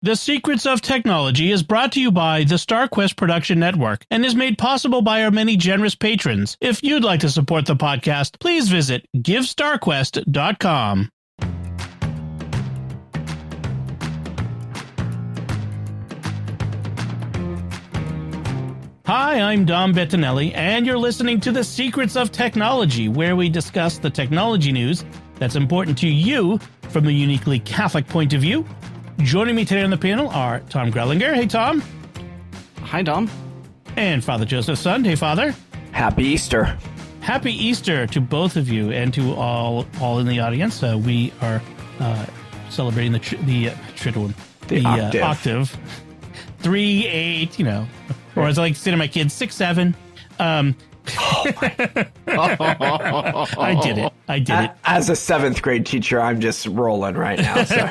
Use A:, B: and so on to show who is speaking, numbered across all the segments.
A: The Secrets of Technology is brought to you by the StarQuest Production Network and is made possible by our many generous patrons. If you'd like to support the podcast, please visit givestarquest.com. Hi, I'm Dom Bettinelli, and you're listening to The Secrets of Technology, where we discuss the technology news that's important to you from a uniquely Catholic point of view. Joining me today on the panel are Tom Grelinger. Hey, Tom.
B: Hi, Dom.
A: And Father Joseph Sund. Hey, Father.
C: Happy Easter.
A: Happy Easter to both of you and to all in the audience. We are celebrating the octave. 3, 8, you know, or as I like to say to my kids, 6, 7. I did it.
C: As a 7th grade teacher, I'm just rolling right now. So.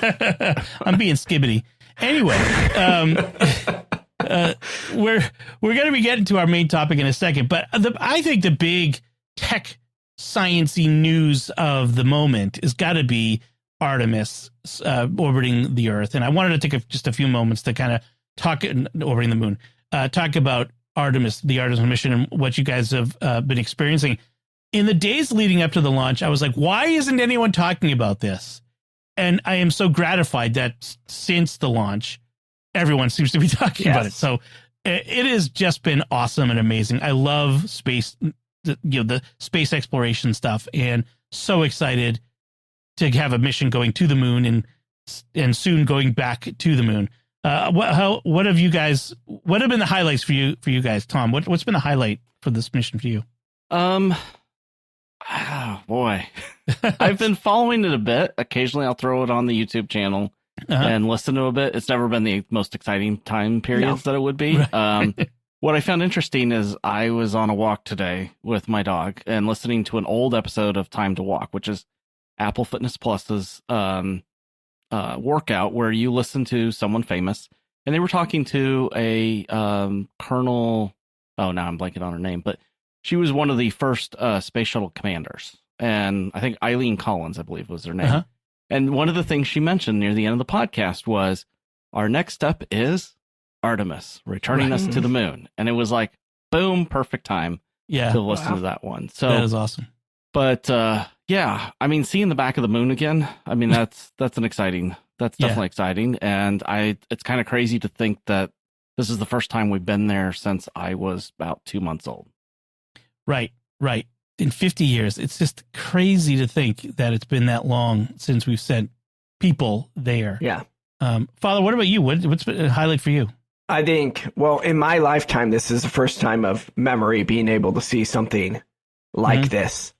A: I'm being skibbity. Anyway, we're going to be getting to our main topic in a second, but I think the big tech sciencey news of the moment has got to be Artemis orbiting the Earth, and I wanted to take just a few moments to kind of talk orbiting the moon. Talk about Artemis, the Artemis mission, and what you guys have been experiencing. In the days leading up to the launch, I was like, why isn't anyone talking about this? And I am so gratified that since the launch, everyone seems to be talking about it. So it has just been awesome and amazing. I love space, the space exploration stuff, and so excited to have a mission going to the moon and soon going back to the moon. What have been the highlights for you guys? Tom, what's been the highlight for this mission for you?
B: Oh boy, I've been following it a bit. Occasionally I'll throw it on the YouTube channel and listen to a bit. It's never been the most exciting time periods that it would be. Right. What I found interesting is I was on a walk today with my dog and listening to an old episode of Time to Walk, which is Apple Fitness Plus's, workout where you listen to someone famous, and they were talking to a colonel. Oh, now I'm blanking on her name, but she was one of the first space shuttle commanders, and I think Eileen Collins, I believe, was her name. And one of the things she mentioned near the end of the podcast was our next step is Artemis returning us to the moon, and it was like boom, perfect time to listen to that one. So
A: that is awesome.
B: But yeah, I mean, seeing the back of the moon again, I mean, that's definitely exciting. And it's kind of crazy to think that this is the first time we've been there since I was about 2 months old. Right.
A: In 50 years, it's just crazy to think that it's been that long since we've sent people there.
C: Yeah.
A: Father, what about you? What's been a highlight for you?
C: I think, well, in my lifetime, this is the first time of memory being able to see something like this.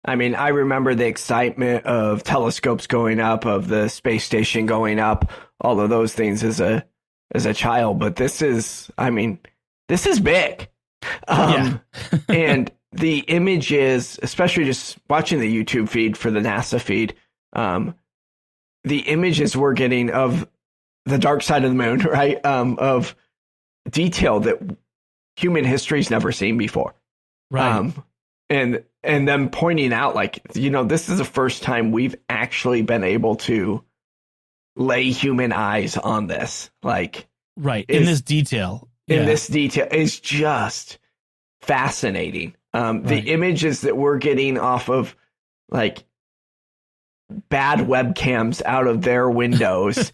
C: I mean, I remember the excitement of telescopes going up, of the space station going up, all of those things as a child. But this is big. And the images, especially just watching the YouTube feed for the NASA feed, the images we're getting of the dark side of the moon, right? Of detail that human history's never seen before.
A: Right.
C: And them pointing out, like, you know, this is the first time we've actually been able to lay human eyes on this. Like,
A: right. In this detail
C: is just fascinating. The images that we're getting off of, like, bad webcams out of their windows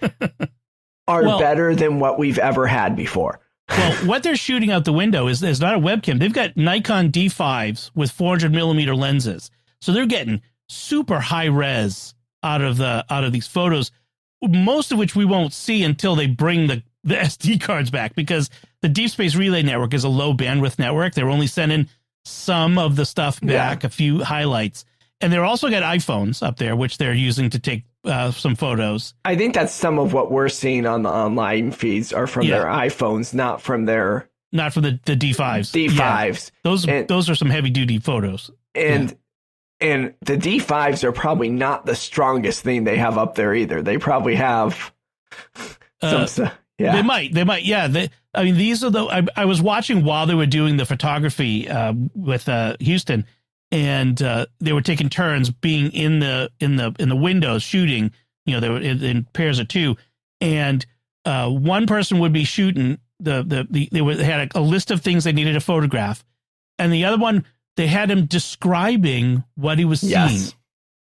C: are better than what we've ever had before.
A: Well, what they're shooting out the window is not a webcam. They've got Nikon D5s with 400 millimeter lenses. So they're getting super high res out of these photos, most of which we won't see until they bring the SD cards back, because the Deep Space Relay Network is a low bandwidth network. They're only sending some of the stuff back, a few highlights. And they're also got iPhones up there, which they're using to take some photos.
C: I think that's some of what we're seeing on the online feeds are from their iPhones, not from the D5s.
A: D5s. Those are some heavy duty photos.
C: And the D5s are probably not the strongest thing they have up there either. They probably have some stuff. Yeah.
A: They might. Yeah. I mean, these are I was watching while they were doing the photography with Houston. And they were taking turns being in the windows shooting. You know, they were in pairs of two, and one person would be shooting they had a list of things they needed to photograph, and the other one they had him describing what he was seeing.
C: Yes.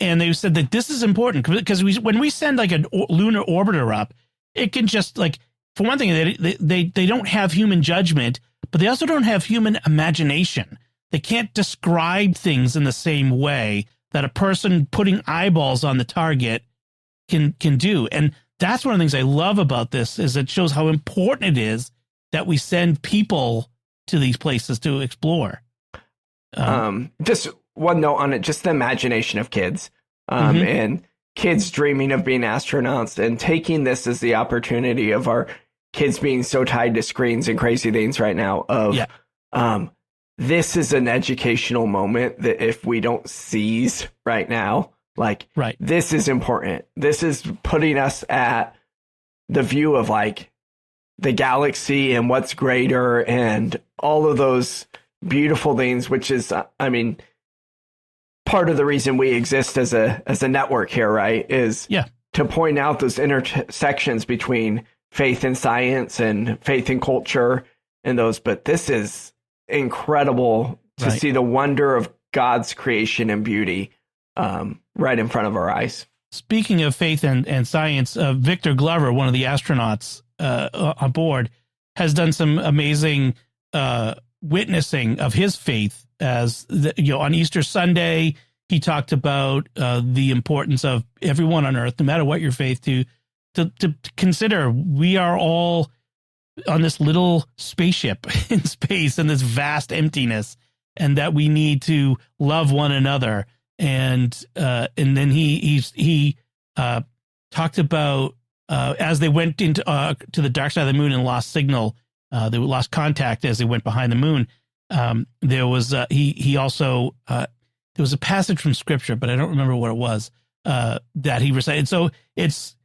A: And they said that this is important because when we send like a lunar orbiter up, it can just like, for one thing, they don't have human judgment, but they also don't have human imagination. They can't describe things in the same way that a person putting eyeballs on the target can do. And that's one of the things I love about this, is it shows how important it is that we send people to these places to explore.
C: Just one note on it, just the imagination of kids, and kids dreaming of being astronauts, and taking this as the opportunity of our kids being so tied to screens and crazy things right now this is an educational moment that if we don't seize right now, like, this is important. This is putting us at the view of like the galaxy and what's greater and all of those beautiful things, which is, I mean, part of the reason we exist as a network here, right, is to point out those intersections between faith and science and faith and culture and those. But this is incredible to see the wonder of God's creation and beauty right in front of our eyes.
A: Speaking of faith and science, Victor Glover, one of the astronauts on board, has done some amazing witnessing of his faith. As on Easter Sunday, he talked about the importance of everyone on Earth, no matter what your faith, to consider we are all on this little spaceship in space in this vast emptiness, and that we need to love one another. And then he talked about as they went into to the dark side of the moon and lost signal, they lost contact as they went behind the moon. There was he also there was a passage from scripture, but I don't remember what it was that he recited. So it's,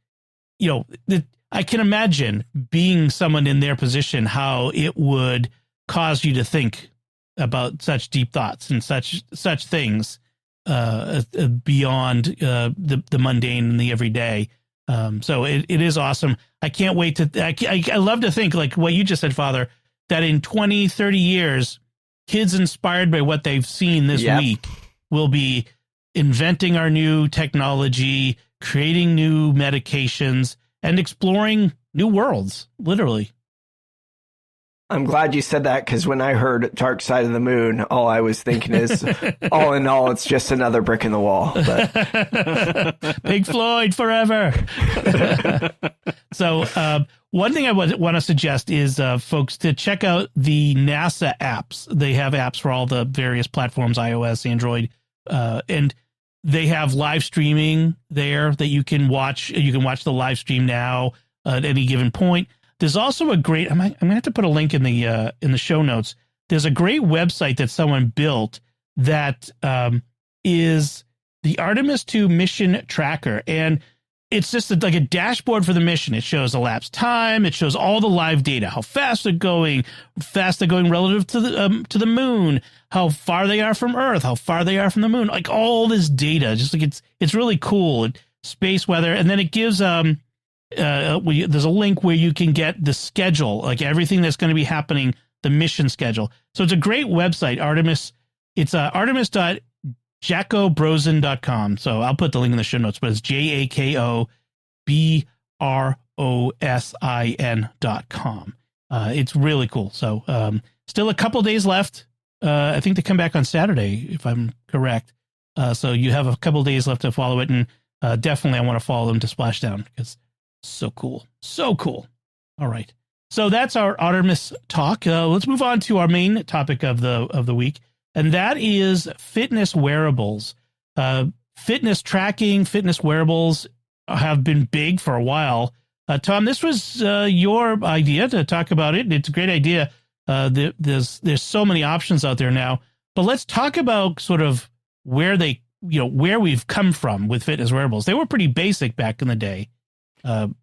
A: I can imagine being someone in their position, how it would cause you to think about such deep thoughts and such things beyond the mundane and the everyday. So it is awesome. I can't wait to, I love to think, like what you just said, Father, that in 20, 30 years, kids inspired by what they've seen this week will be inventing our new technology, creating new medications, and exploring new worlds, literally.
C: I'm glad you said that, because when I heard Dark Side of the Moon, all I was thinking is, all in all, it's just another brick in the wall. But
A: Pink Floyd forever. So one thing I want to suggest is, folks, to check out the NASA apps. They have apps for all the various platforms, iOS, Android, and they have live streaming there that you can watch. You can watch the live stream now at any given point. There's also a great, I'm going to have to put a link in the show notes. There's a great website that someone built that is the Artemis 2 mission tracker. And it's just like a dashboard for the mission. It shows elapsed time. It shows all the live data, how fast they're going relative to the moon, how far they are from Earth, how far they are from the moon, like all this data. Just like it's really cool. Space weather. And then it gives, there's a link where you can get the schedule, like everything that's going to be happening, the mission schedule. So it's a great website, Artemis. It's artemis.jacobrosin.com. So I'll put the link in the show notes, but it's JAKOBROSIN.com. It's really cool. So still a couple days left. I think they come back on Saturday, if I'm correct. So you have a couple days left to follow it. And definitely I want to follow them to Splashdown, because so cool. So cool. All right. So that's our Artemis talk. Let's move on to our main topic of the week, and that is fitness wearables. Fitness tracking, fitness wearables have been big for a while. Tom, this was your idea to talk about it. It's a great idea. There's so many options out there now, but let's talk about sort of where we've come from with fitness wearables. They were pretty basic back in the day.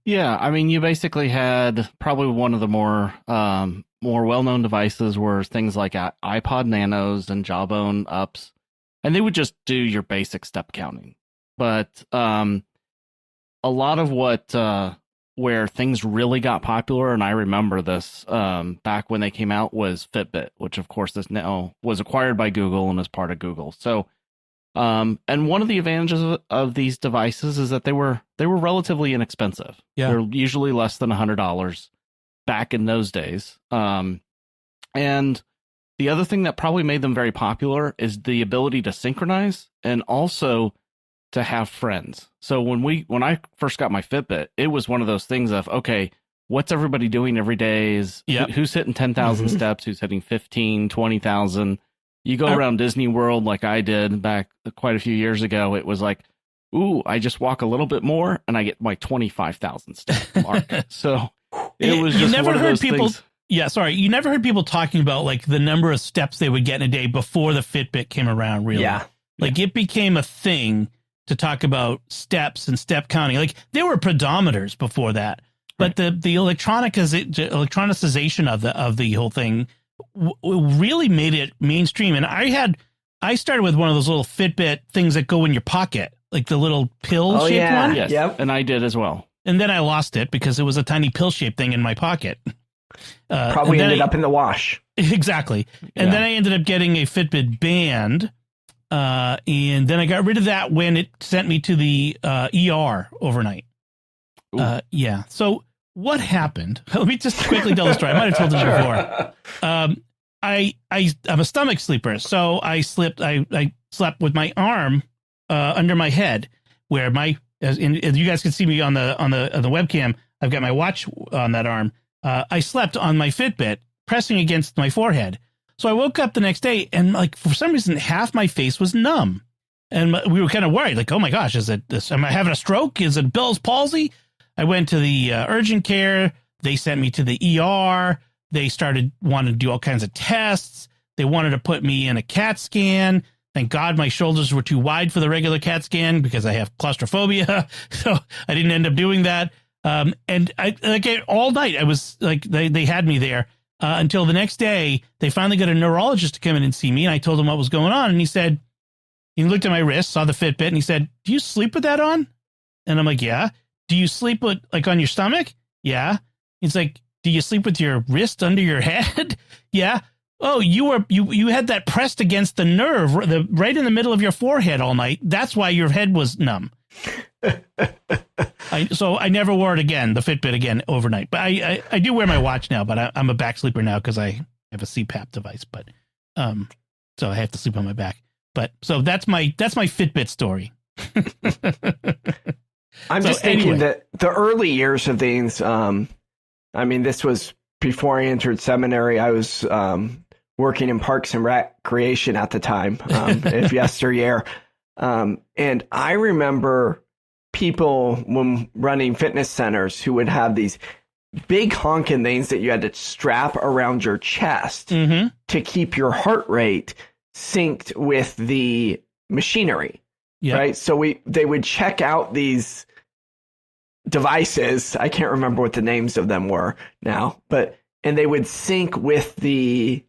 B: Yeah, I mean, you basically had probably one of the more well-known devices were things like iPod Nanos and Jawbone Ups, and they would just do your basic step counting. But a lot of what where things really got popular, and I remember this back when they came out, was Fitbit, which of course is now was acquired by Google and is part of Google. So, and one of the advantages of these devices is that they were relatively inexpensive.
A: Yeah.
B: They're usually less than $100 back in those days. And the other thing that probably made them very popular is the ability to synchronize and also to have friends. So when I first got my Fitbit, it was one of those things of, okay, what's everybody doing every day? Who's hitting 10,000 steps? Who's hitting 15, 20,000? You go around Disney World like I did back quite a few years ago. It was like, ooh, I just walk a little bit more and I get my 25,000 step mark. So it was just one of those things.
A: Yeah, sorry. You never heard people talking about like the number of steps they would get in a day before the Fitbit came around, really.
C: Yeah.
A: Like it became a thing to talk about steps and step counting. Like there were pedometers before that, but the electronicization of the whole thing really made it mainstream. And I started with one of those little Fitbit things that go in your pocket, like the little pill shaped one.
B: Yes. Yep. And I did as well.
A: And then I lost it because it was a tiny pill shaped thing in my pocket.
C: Probably ended up in the wash.
A: Exactly. And then I ended up getting a Fitbit Band. And then I got rid of that when it sent me to the ER overnight. Yeah. So what happened? Let me just quickly tell the story. I might have told it before. I'm a stomach sleeper. So I slept with my arm under my head, where as you guys can see me on the webcam, I've got my watch on that arm. I slept on my Fitbit, pressing against my forehead. So I woke up the next day and like, for some reason, half my face was numb. And we were kind of worried, like, oh my gosh, am I having a stroke? Is it Bell's palsy? I went to the urgent care. They sent me to the ER. They wanted to do all kinds of tests. They wanted to put me in a CAT scan. Thank God my shoulders were too wide for the regular CAT scan because I have claustrophobia. So I didn't end up doing that. And all night I was like, they had me there until the next day. They finally got a neurologist to come in and see me. And I told him what was going on. And he looked at my wrist, saw the Fitbit, and he said, "Do you sleep with that on?" And I'm like, "Yeah." "Do you sleep with like on your stomach?" "Yeah." He's like, "Do you sleep with your wrist under your head?" "Yeah." "Oh, you had that pressed against the nerve, right in the middle of your forehead all night. That's why your head was numb." So I never wore it again, the Fitbit again overnight. But I do wear my watch now, but I'm a back sleeper now because I have a CPAP device. But so I have to sleep on my back. But so that's my Fitbit story.
C: I'm just thinking that the early years of things. I mean, this was before I entered seminary. I was working in Parks and Recreation at the time, if yesteryear. And I remember people when running fitness centers who would have these big honking things that you had to strap around your chest to keep your heart rate synced with the machinery. Yeah. Right. So they would check out these devices. I can't remember what the names of them were now, and they would sync with the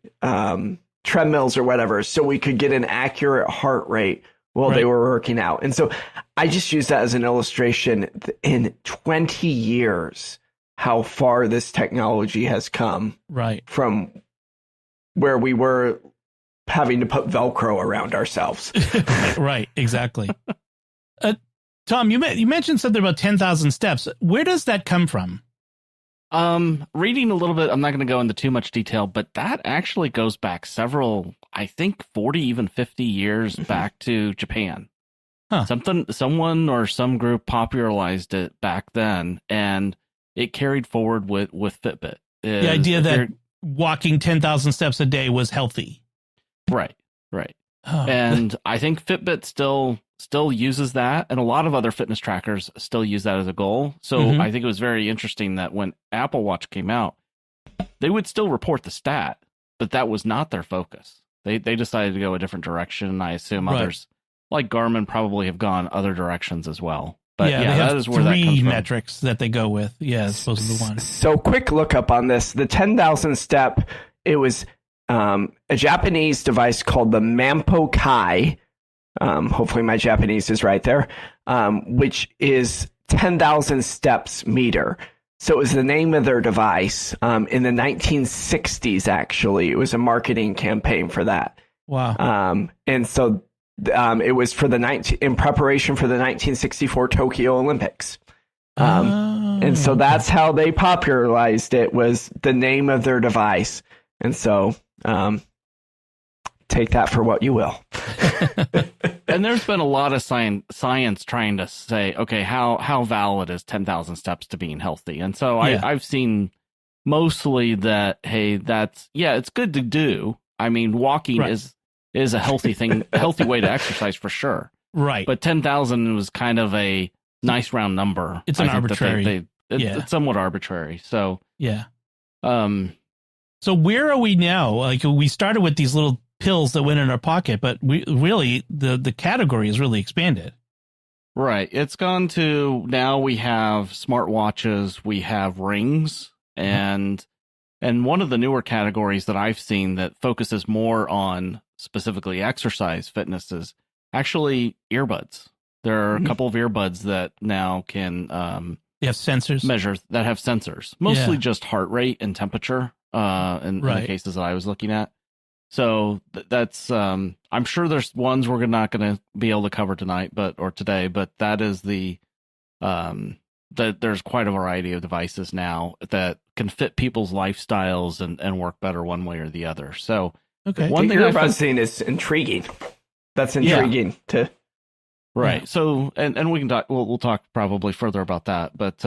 C: treadmills or whatever, so we could get an accurate heart rate while they were working out. And so I just use that as an illustration. In 20 years, how far this technology has come from where we were having to put Velcro around ourselves.
A: Right, exactly. Tom, you mentioned something about 10,000 steps. Where does that come from?
B: Reading a little bit, I'm not going to go into too much detail, but that actually goes back several, I think 40, even 50 years back to Japan. Huh. Someone or some group popularized it back then, and it carried forward with Fitbit.
A: The idea that walking 10,000 steps a day was healthy. Right. Oh.
B: And I think Fitbit still uses that, and a lot of other fitness trackers still use that as a goal. So I think it was very interesting that when Apple Watch came out, they would still report the stat, but that was not their focus. They decided to go a different direction. I assume others like Garmin probably have gone other directions as well. But
A: yeah, they have
B: that is where that comes from.
A: 3 metrics that they go with. Yeah, it's supposed to be one.
C: So quick look up on this. The 10,000 step, it was a Japanese device called the Mampo Kai. Hopefully my Japanese is right there, which is 10,000 steps meter. So it was the name of their device. In the 1960s, actually, it was a marketing campaign for that.
A: Wow.
C: And so it was for in preparation for the 1964 Tokyo Olympics. And so that's how they popularized it, was the name of their device. And so take that for what you will.
B: And there's been a lot of science trying to say, okay, how valid is 10,000 steps to being healthy? And so I've seen mostly that, hey, it's good to do. I mean, walking is a healthy thing, a healthy way to exercise for sure.
A: Right.
B: But 10,000 was kind of a nice round number.
A: It's an arbitrary.
B: It's somewhat arbitrary. So,
A: yeah. So where are we now? Like, we started with these little pills that went in our pocket, but we really, the category is really expanded.
B: Right. It's gone to, now we have smartwatches, we have rings, and one of the newer categories that I've seen that focuses more on specifically exercise fitness is actually earbuds. There are a couple of earbuds that now can
A: they have sensors,
B: measures that have sensors, mostly just heart rate and temperature in the cases that I was looking at. So that's I'm sure there's ones we're not going to be able to cover tonight, or today, but that is that there's quite a variety of devices now that can fit people's lifestyles and work better one way or the other. So
C: one thing Earbuds thing is intriguing. That's intriguing to.
B: Right. Yeah. So, and we can talk, we'll talk probably further about that. But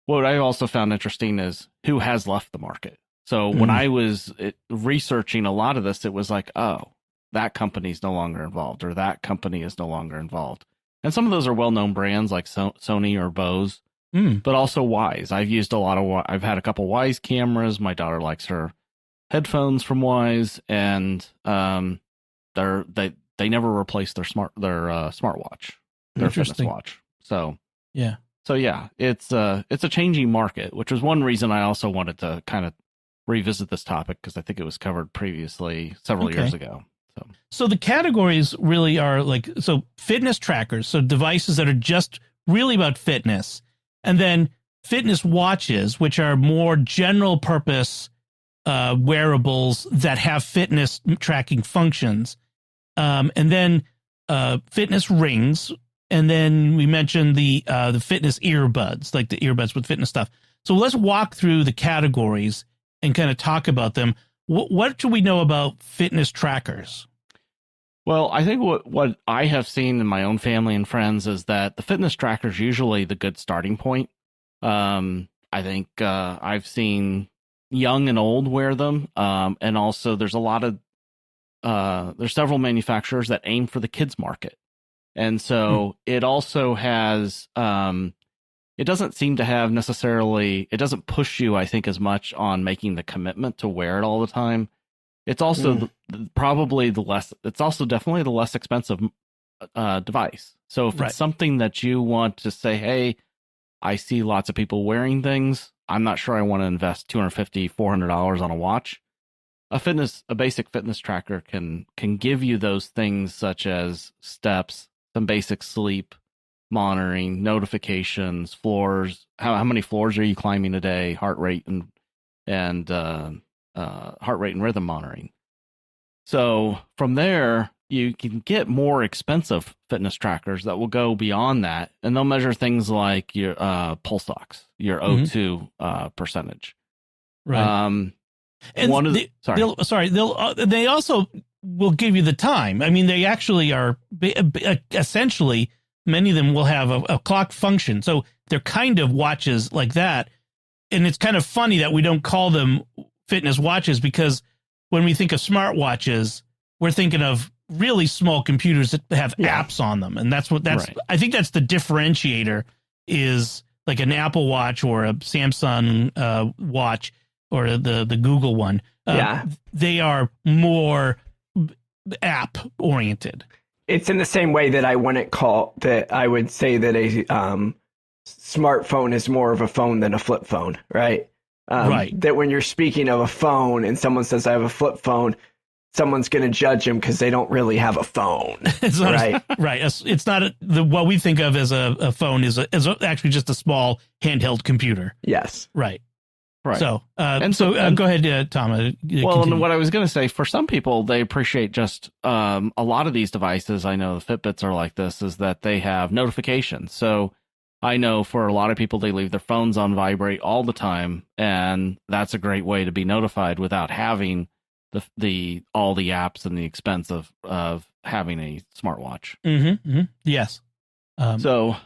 B: what I also found interesting is who has left the market. So when I was researching a lot of this, it was like, oh, that company's no longer involved, or that company is no longer involved. And some of those are well-known brands like Sony or Bose, but also Wise. I've used I've had a couple Wise cameras. My daughter likes her headphones from Wise, and they never replaced their smartwatch, their fitness watch. So yeah, it's a changing market, which was one reason I also wanted to kind of revisit this topic, because I think it was covered previously several years ago.
A: So the categories really are fitness trackers, so devices that are just really about fitness, and then fitness watches, which are more general purpose wearables that have fitness tracking functions. And then fitness rings, and then we mentioned the fitness earbuds, like the earbuds with fitness stuff. So let's walk through the categories and kind of talk about them. What do we know about fitness trackers?
B: Well, I think what I have seen in my own family and friends is that the fitness tracker is usually the good starting point. I think I've seen young and old wear them, and also there's a lot of there's several manufacturers that aim for the kids market. And so it also has, it doesn't seem to have necessarily, it doesn't push you, I think, as much on making the commitment to wear it all the time. It's also it's also definitely the less expensive device. So if it's something that you want to say, hey, I see lots of people wearing things, I'm not sure I want to invest $250, $400 on a watch. A basic fitness tracker can give you those things, such as steps, some basic sleep monitoring, notifications, floors, how many floors are you climbing a day, heart rate and heart rate and rhythm monitoring. So from there, you can get more expensive fitness trackers that will go beyond that, and they'll measure things like your pulse ox, your O2 percentage.
A: Right. And they also will give you the time. I mean, they actually are essentially, many of them will have a clock function. So they're kind of watches like that. And it's kind of funny that we don't call them fitness watches, because when we think of smartwatches, we're thinking of really small computers that have apps on them. And I think that's the differentiator, is like an Apple Watch or a Samsung watch, or the Google one. They are more app oriented.
C: It's in the same way that I would say that a smartphone is more of a phone than a flip phone, right? That when you're speaking of a phone and someone says I have a flip phone, someone's going to judge them because they don't really have a phone.
A: It's not
C: right.
A: Right. It's not what we think of as a phone is actually just a small handheld computer.
C: Yes.
A: Right.
B: Right.
A: So, go ahead, Tom.
B: Well,
A: continue.
B: and what I was going to say, for some people, they appreciate just a lot of these devices. I know the Fitbits are like this, is that they have notifications. So I know for a lot of people, they leave their phones on vibrate all the time, and that's a great way to be notified without having the all the apps and the expense of having a smartwatch.
A: Yes.
B: So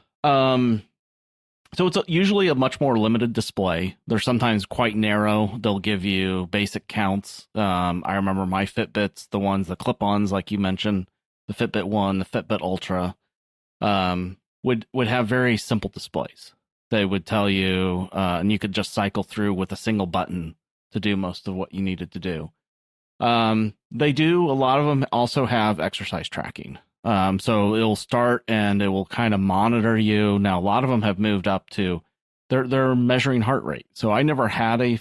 B: it's usually a much more limited display. They're sometimes quite narrow. They'll give you basic counts. I remember my Fitbits, the clip-ons, like you mentioned, the Fitbit One, the Fitbit Ultra, would have very simple displays. They would tell you, and you could just cycle through with a single button to do most of what you needed to do. A lot of them also have exercise tracking. So it'll start and it will kind of monitor you. Now, a lot of them have moved up to they're measuring heart rate. So I never had a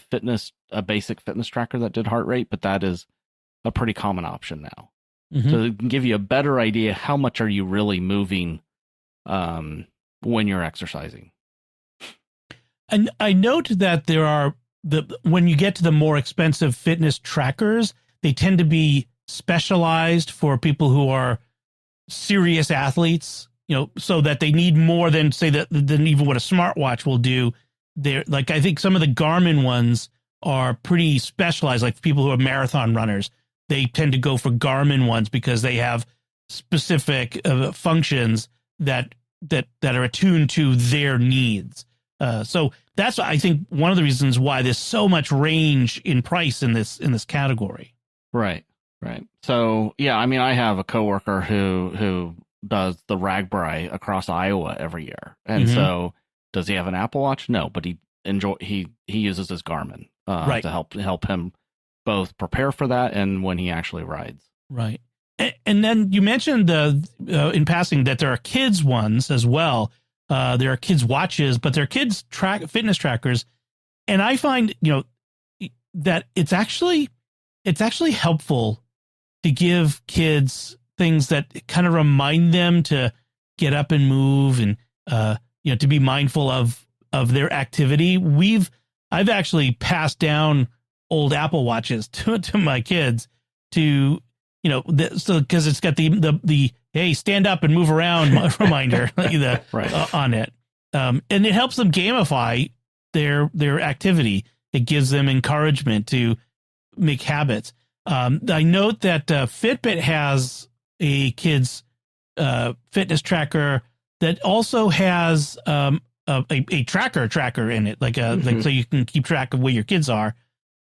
B: basic fitness tracker that did heart rate, but that is a pretty common option now. So it can give you a better idea how much are you really moving when you're exercising.
A: And I note that there are when you get to the more expensive fitness trackers, they tend to be specialized for people who are serious athletes, so that they need more than than even what a smartwatch will do. They're like, I think some of the Garmin ones are pretty specialized, like people who are marathon runners. They tend to go for Garmin ones because they have specific functions that are attuned to their needs. So that's, I think, one of the reasons why there's so much range in price in this category.
B: Right. So, yeah, I mean, I have a coworker who does the Ragbri across Iowa every year. And so does he have an Apple Watch? No, but he uses his Garmin to help him both prepare for that and when he actually rides. Right.
A: And then you mentioned in passing that there are kids ones as well. There are kids watches, but they're kids fitness trackers. And I find, that it's actually helpful to give kids things that kind of remind them to get up and move and, to be mindful of their activity. I've actually passed down old Apple Watches to my kids to, because it's got the hey, stand up and move around reminder on it. And it helps them gamify their activity. It gives them encouragement to make habits. I note that Fitbit has a kids fitness tracker that also has a tracker in it, like so you can keep track of where your kids are,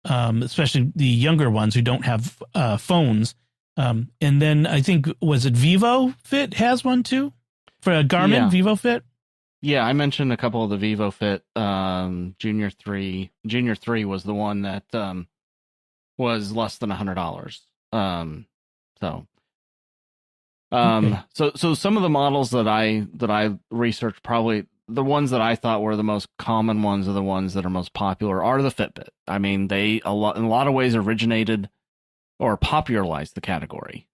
A: especially the younger ones who don't have phones. And then I think, was it Vivo Fit has one too for a Garmin?
B: Yeah.
A: Vivo Fit?
B: Yeah, I mentioned a couple of the Vivo Fit. Junior 3 was the one that was less than $100. So some of the models that I researched, probably the ones that I thought were the most common ones are the ones that are most popular are the Fitbit. I mean, they in a lot of ways originated or popularized the category.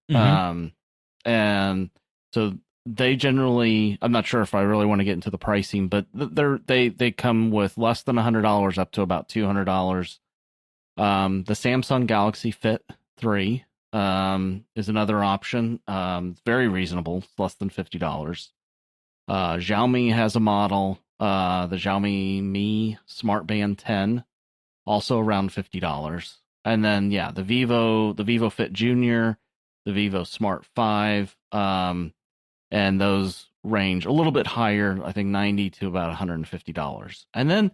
B: And so they generally, I'm not sure if I really want to get into the pricing, but they come with less than $100 up to about $200. The Samsung Galaxy Fit 3 is another option. It's very reasonable. It's less than $50. Xiaomi has a model, the Xiaomi Mi Smart Band 10, also around $50. And then, the Vivo Fit Junior, the Vivo Smart 5, and those range a little bit higher, I think $90 to about $150. And then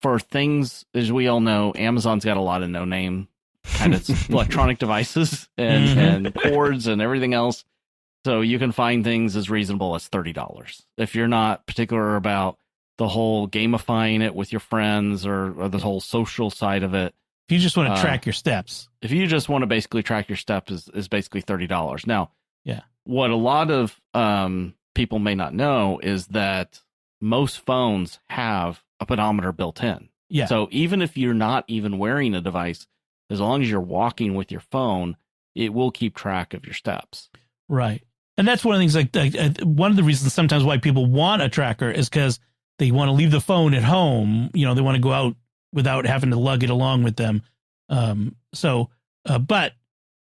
B: for things, as we all know, Amazon's got a lot of no-name kind of electronic devices and cords and everything else. So you can find things as reasonable as $30. If you're not particular about the whole gamifying it with your friends or the whole social side of it.
A: If you just want to track your steps.
B: If you just want to basically track your steps is basically $30. Now, what a lot of people may not know is that most phones have a pedometer built in. Yeah. So even if you're not even wearing a device, as long as you're walking with your phone, it will keep track of your steps.
A: Right. And that's one of the things, like one of the reasons sometimes why people want a tracker is because they want to leave the phone at home. You know, they want to go out without having to lug it along with them. But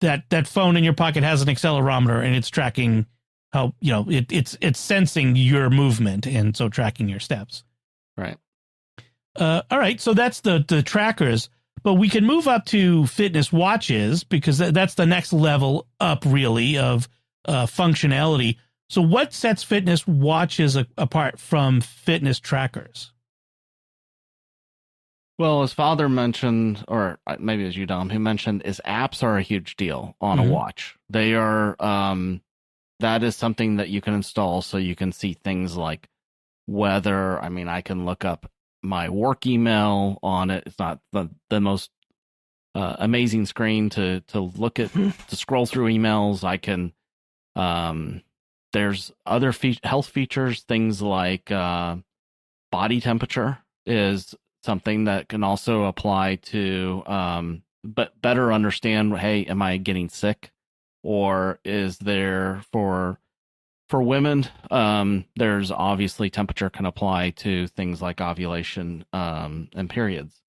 A: that phone in your pocket has an accelerometer, and it's tracking how, you know, it's sensing your movement, and so tracking your steps.
B: Right.
A: All right. So that's the trackers, but we can move up to fitness watches, because that's the next level up, really, of functionality. So what sets fitness watches apart from fitness trackers?
B: Well, as Father mentioned, or maybe it was you, Dom, who mentioned, is apps are a huge deal on a watch. They are, that is something that you can install so you can see things like weather. I mean, I can look up my work email on it. It's not the most amazing screen to look at, to scroll through emails. I can, there's other health features, things like body temperature is something that can also apply to, but better understand, hey, am I getting sick? Or is there for women, there's obviously temperature can apply to things like ovulation and periods.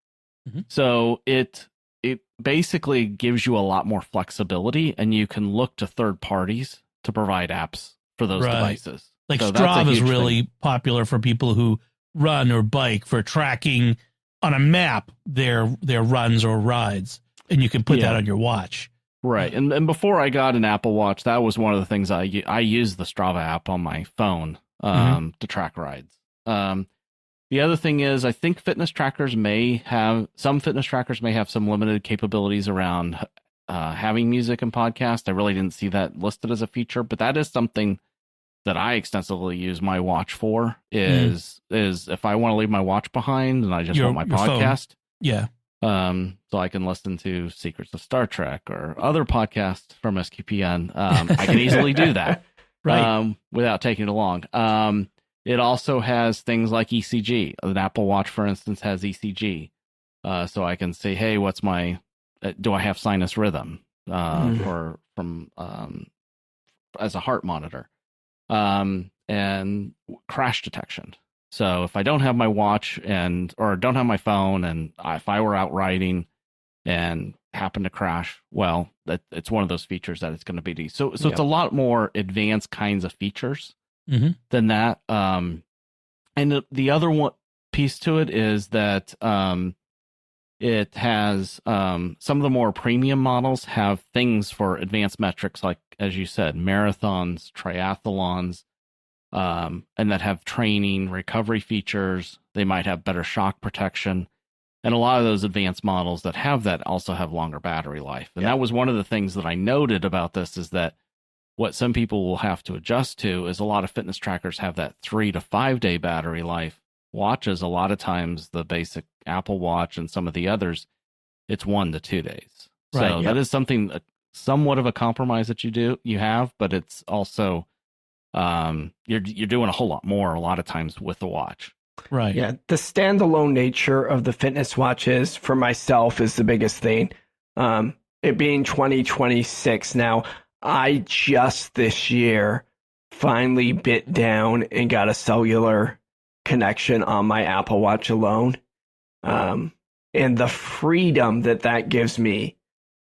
B: Mm-hmm. So it basically gives you a lot more flexibility, and you can look to third parties to provide apps for those devices.
A: Like so Strava is really popular for people who run or bike, for tracking on a map their runs or rides, and you can put that on your watch.
B: Right. And before I got an Apple Watch, that was one of the things I used the Strava app on my phone to track rides. The other thing is, I think some fitness trackers may have some limited capabilities around having music and podcast. I really didn't see that listed as a feature, but that is something that I extensively use my watch for, is if I want to leave my watch behind and I just want my podcast.
A: Phone. Yeah.
B: So I can listen to Secrets of Star Trek or other podcasts from SQPN. I can easily do that without taking it along. It also has things like ECG. An Apple Watch, for instance, has ECG. So I can say, hey, what's my, do I have sinus rhythm or from as a heart monitor, and crash detection. So if I don't have my watch or don't have my phone, and if I were out riding and happen to crash, well, it's one of those features that it's going to be. So it's a lot more advanced kinds of features than that. And the other one piece to it is that it has some of the more premium models have things for advanced metrics, like, as you said, marathons, triathlons, and that have training, recovery features. They might have better shock protection. And a lot of those advanced models that have that also have longer battery life. And that was one of the things that I noted about this, is that what some people will have to adjust to is a lot of fitness trackers have that 3 to 5 day battery life. Watches, a lot of times, the basic Apple Watch and some of the others, it's 1 to 2 days. So that is something, somewhat of a compromise that you have, but it's also, you're doing a whole lot more a lot of times with the watch.
A: Right.
C: Yeah. The standalone nature of the fitness watches for myself is the biggest thing. It being 2026 now, I just this year finally bit down and got a cellular connection on my Apple Watch alone. And the freedom that gives me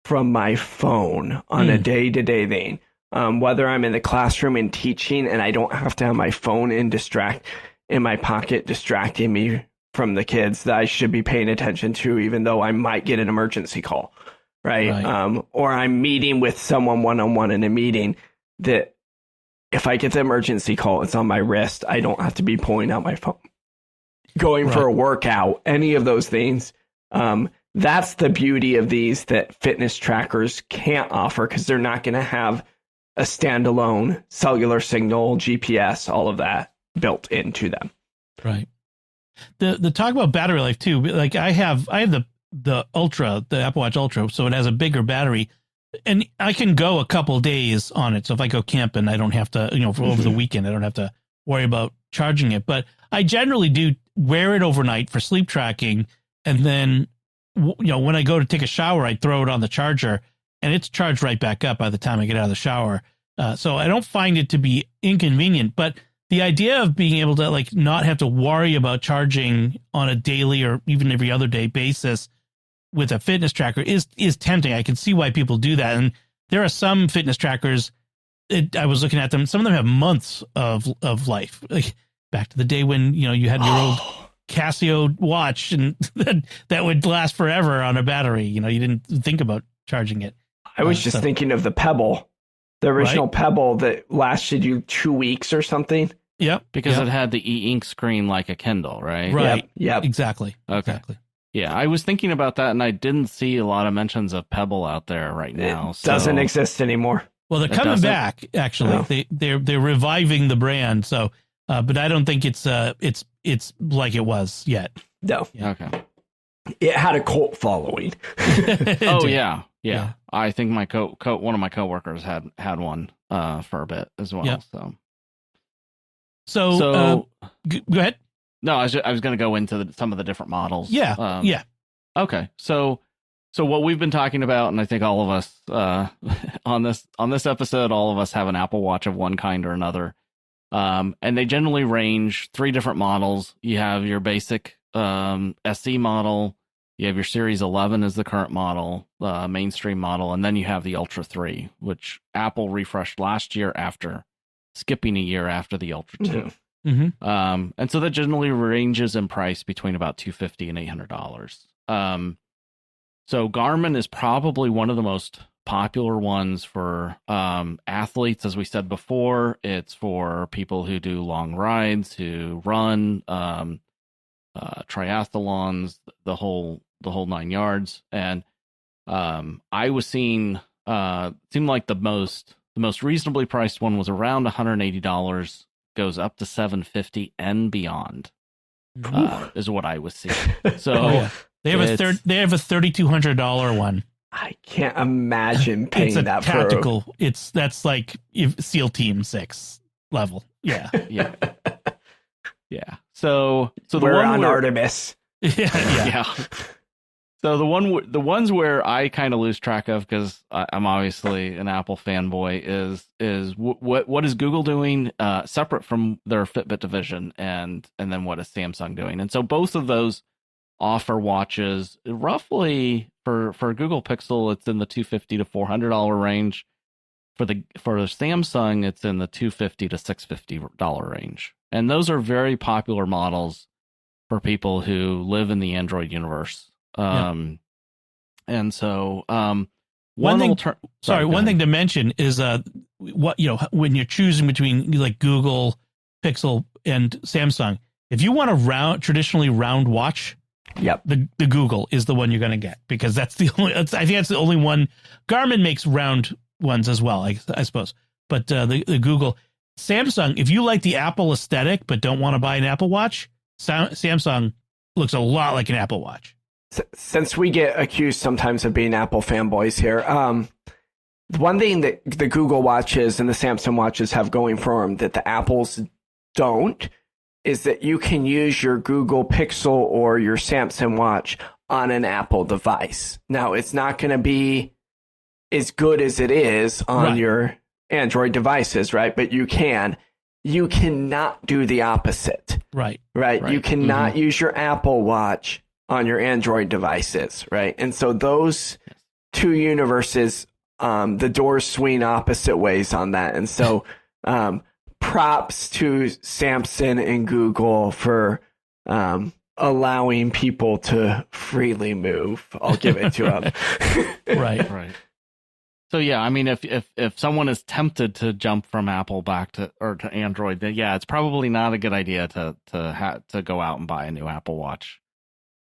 C: from my phone on a day-to-day thing, whether I'm in the classroom and teaching and I don't have to have my phone in my pocket distracting me from the kids that I should be paying attention to, even though I might get an emergency call, right? Or I'm meeting with someone one-on-one in a meeting, that if I get the emergency call, it's on my wrist. I don't have to be pulling out my phone, going for a workout, any of those things. That's the beauty of these that fitness trackers can't offer, because they're not going to have a standalone cellular signal, GPS, all of that built into them.
A: Right. The talk about battery life too. Like I have the Ultra, the Apple Watch Ultra, so it has a bigger battery, and I can go a couple days on it. So if I go camping, I don't have to, for over the weekend, I don't have to worry about charging it. But I generally do wear it overnight for sleep tracking, and then when I go to take a shower, I throw it on the charger, and it's charged right back up by the time I get out of the shower. So I don't find it to be inconvenient, but the idea of being able to like not have to worry about charging on a daily or even every other day basis with a fitness tracker is tempting. I can see why people do that. And there are some fitness trackers, I was looking at them, some of them have months of life. Like back to the day when, you had your old Casio watch and that would last forever on a battery. You didn't think about charging it.
C: I was just thinking of the Pebble. The original Pebble that lasted you 2 weeks or something.
A: Yep.
B: Because it had the e-ink screen like a Kindle, right?
A: Right.
C: Yep.
A: Exactly.
B: Okay.
A: Exactly.
B: Yeah, I was thinking about that, and I didn't see a lot of mentions of Pebble out there right now.
C: It doesn't exist anymore.
A: Well, they're coming back. Actually,
C: Oh.
A: they're reviving the brand. So, but I don't think it's like it was yet.
C: No.
A: Yeah.
B: Okay.
C: It had a cult following.
B: Oh yeah. I think my one of my coworkers had one for a bit as well.
A: Yep.
B: So
A: So go ahead.
B: no, I was going to go into some of the different models.
A: Yeah. Yeah.
B: Okay. So what we've been talking about, and I think all of us on this episode, all of us have an Apple Watch of one kind or another. And they generally range 3 different models. You have your basic SE model, you have your Series 11 as the current model, mainstream model, and then you have the Ultra 3, which Apple refreshed last year after skipping a year after the Ultra 2.
A: Mm-hmm.
B: And so that generally ranges in price between about $250 and $800. So Garmin is probably one of the most popular ones for athletes. As we said before, it's for people who do long rides, who run, triathlons, the whole 9 yards. And I was seeing seemed like the most reasonably priced one was around $180, goes up to $750 and beyond. Is what I was seeing. So
A: they have a $3,200 one.
C: I can't imagine paying
A: It's a
C: that
A: tactical. That's like SEAL Team 6 level. Yeah.
B: yeah. So
C: We're on Artemis.
A: Yeah.
B: So the ones where I kind of lose track of, because I'm obviously an Apple fanboy, is what is Google doing separate from their Fitbit division, and then what is Samsung doing? And so both of those offer watches roughly for Google Pixel, it's in the $250 to $400 range. For the Samsung, it's in the $250 to $650 range, and those are very popular models for people who live in the Android universe. And so one thing to mention is what when you're choosing between like Google Pixel and Samsung, if you want a traditionally round watch, the Google is the one you're going to get, because that's the only, I think that's the only one. Garmin makes round ones as well, I suppose, but the Google. Samsung, if you like the Apple aesthetic but don't want to buy an Apple Watch, Samsung looks a lot like an Apple Watch.
C: Since we get accused sometimes of being Apple fanboys here, one thing that the Google watches and the Samsung watches have going for them that the Apples don't is that you can use your Google Pixel or your Samsung watch on an Apple device. Now, it's not going to be as good as it is on your Android devices, right? But you cannot do the opposite. Right. You cannot use your Apple Watch on your Android devices, right? And so those two universes, the doors swing opposite ways on that. And so props to Samsung and Google for allowing people to freely move. I'll give it to them.
B: Right. So yeah, I mean, if someone is tempted to jump from Apple back to Android, then yeah, it's probably not a good idea to go out and buy a new Apple Watch,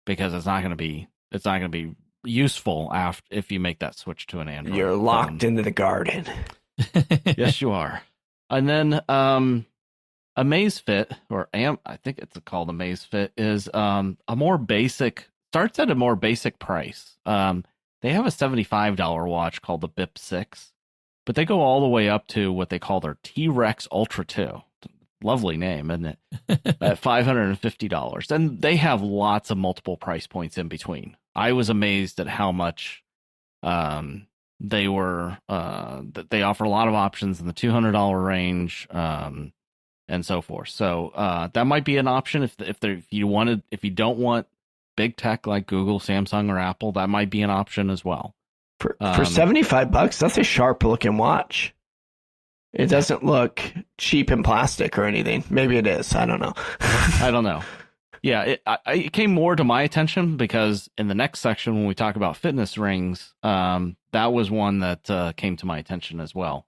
B: because it's not going to be useful if you make that switch to an Android.
C: You're locked into the garden.
B: Yes, you are. And then Amazfit, I think it's called Amazfit, is starts at a more basic price. They have a $75 watch called the BIP 6, but they go all the way up to what they call their T-Rex Ultra 2. Lovely name, isn't it? At $550. And they have lots of multiple price points in between. I was amazed at how much they offer a lot of options in the $200 range, and so forth. So that might be an option if you don't want big tech like Google, Samsung, or Apple. That might be an option as well.
C: For $75, that's a sharp looking watch. It doesn't look cheap in plastic or anything. Maybe it is. I don't know.
B: I don't know. Yeah, it came more to my attention because in the next section, when we talk about fitness rings, that was one that came to my attention as well.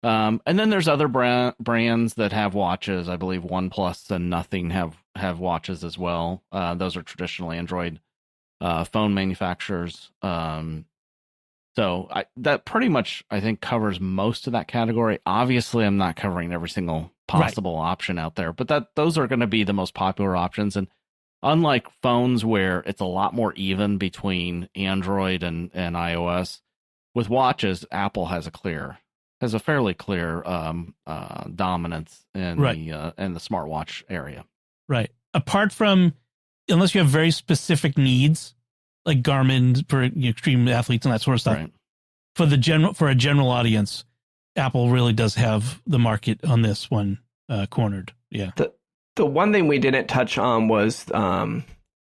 B: And then there's other brands that have watches. I believe OnePlus and Nothing have watches as well. Those are traditionally Android phone manufacturers. So that pretty much, I think, covers most of that category. Obviously, I'm not covering every single possible option out there, but those are going to be the most popular options. And unlike phones where it's a lot more even between Android and iOS, with watches, Apple has a fairly clear dominance in the smartwatch area. Right.
A: Apart from, unless you have very specific needs, like Garmin for extreme athletes and that sort of stuff. Right. For a general audience, Apple really does have the market on this one cornered. Yeah.
C: The one thing we didn't touch on was,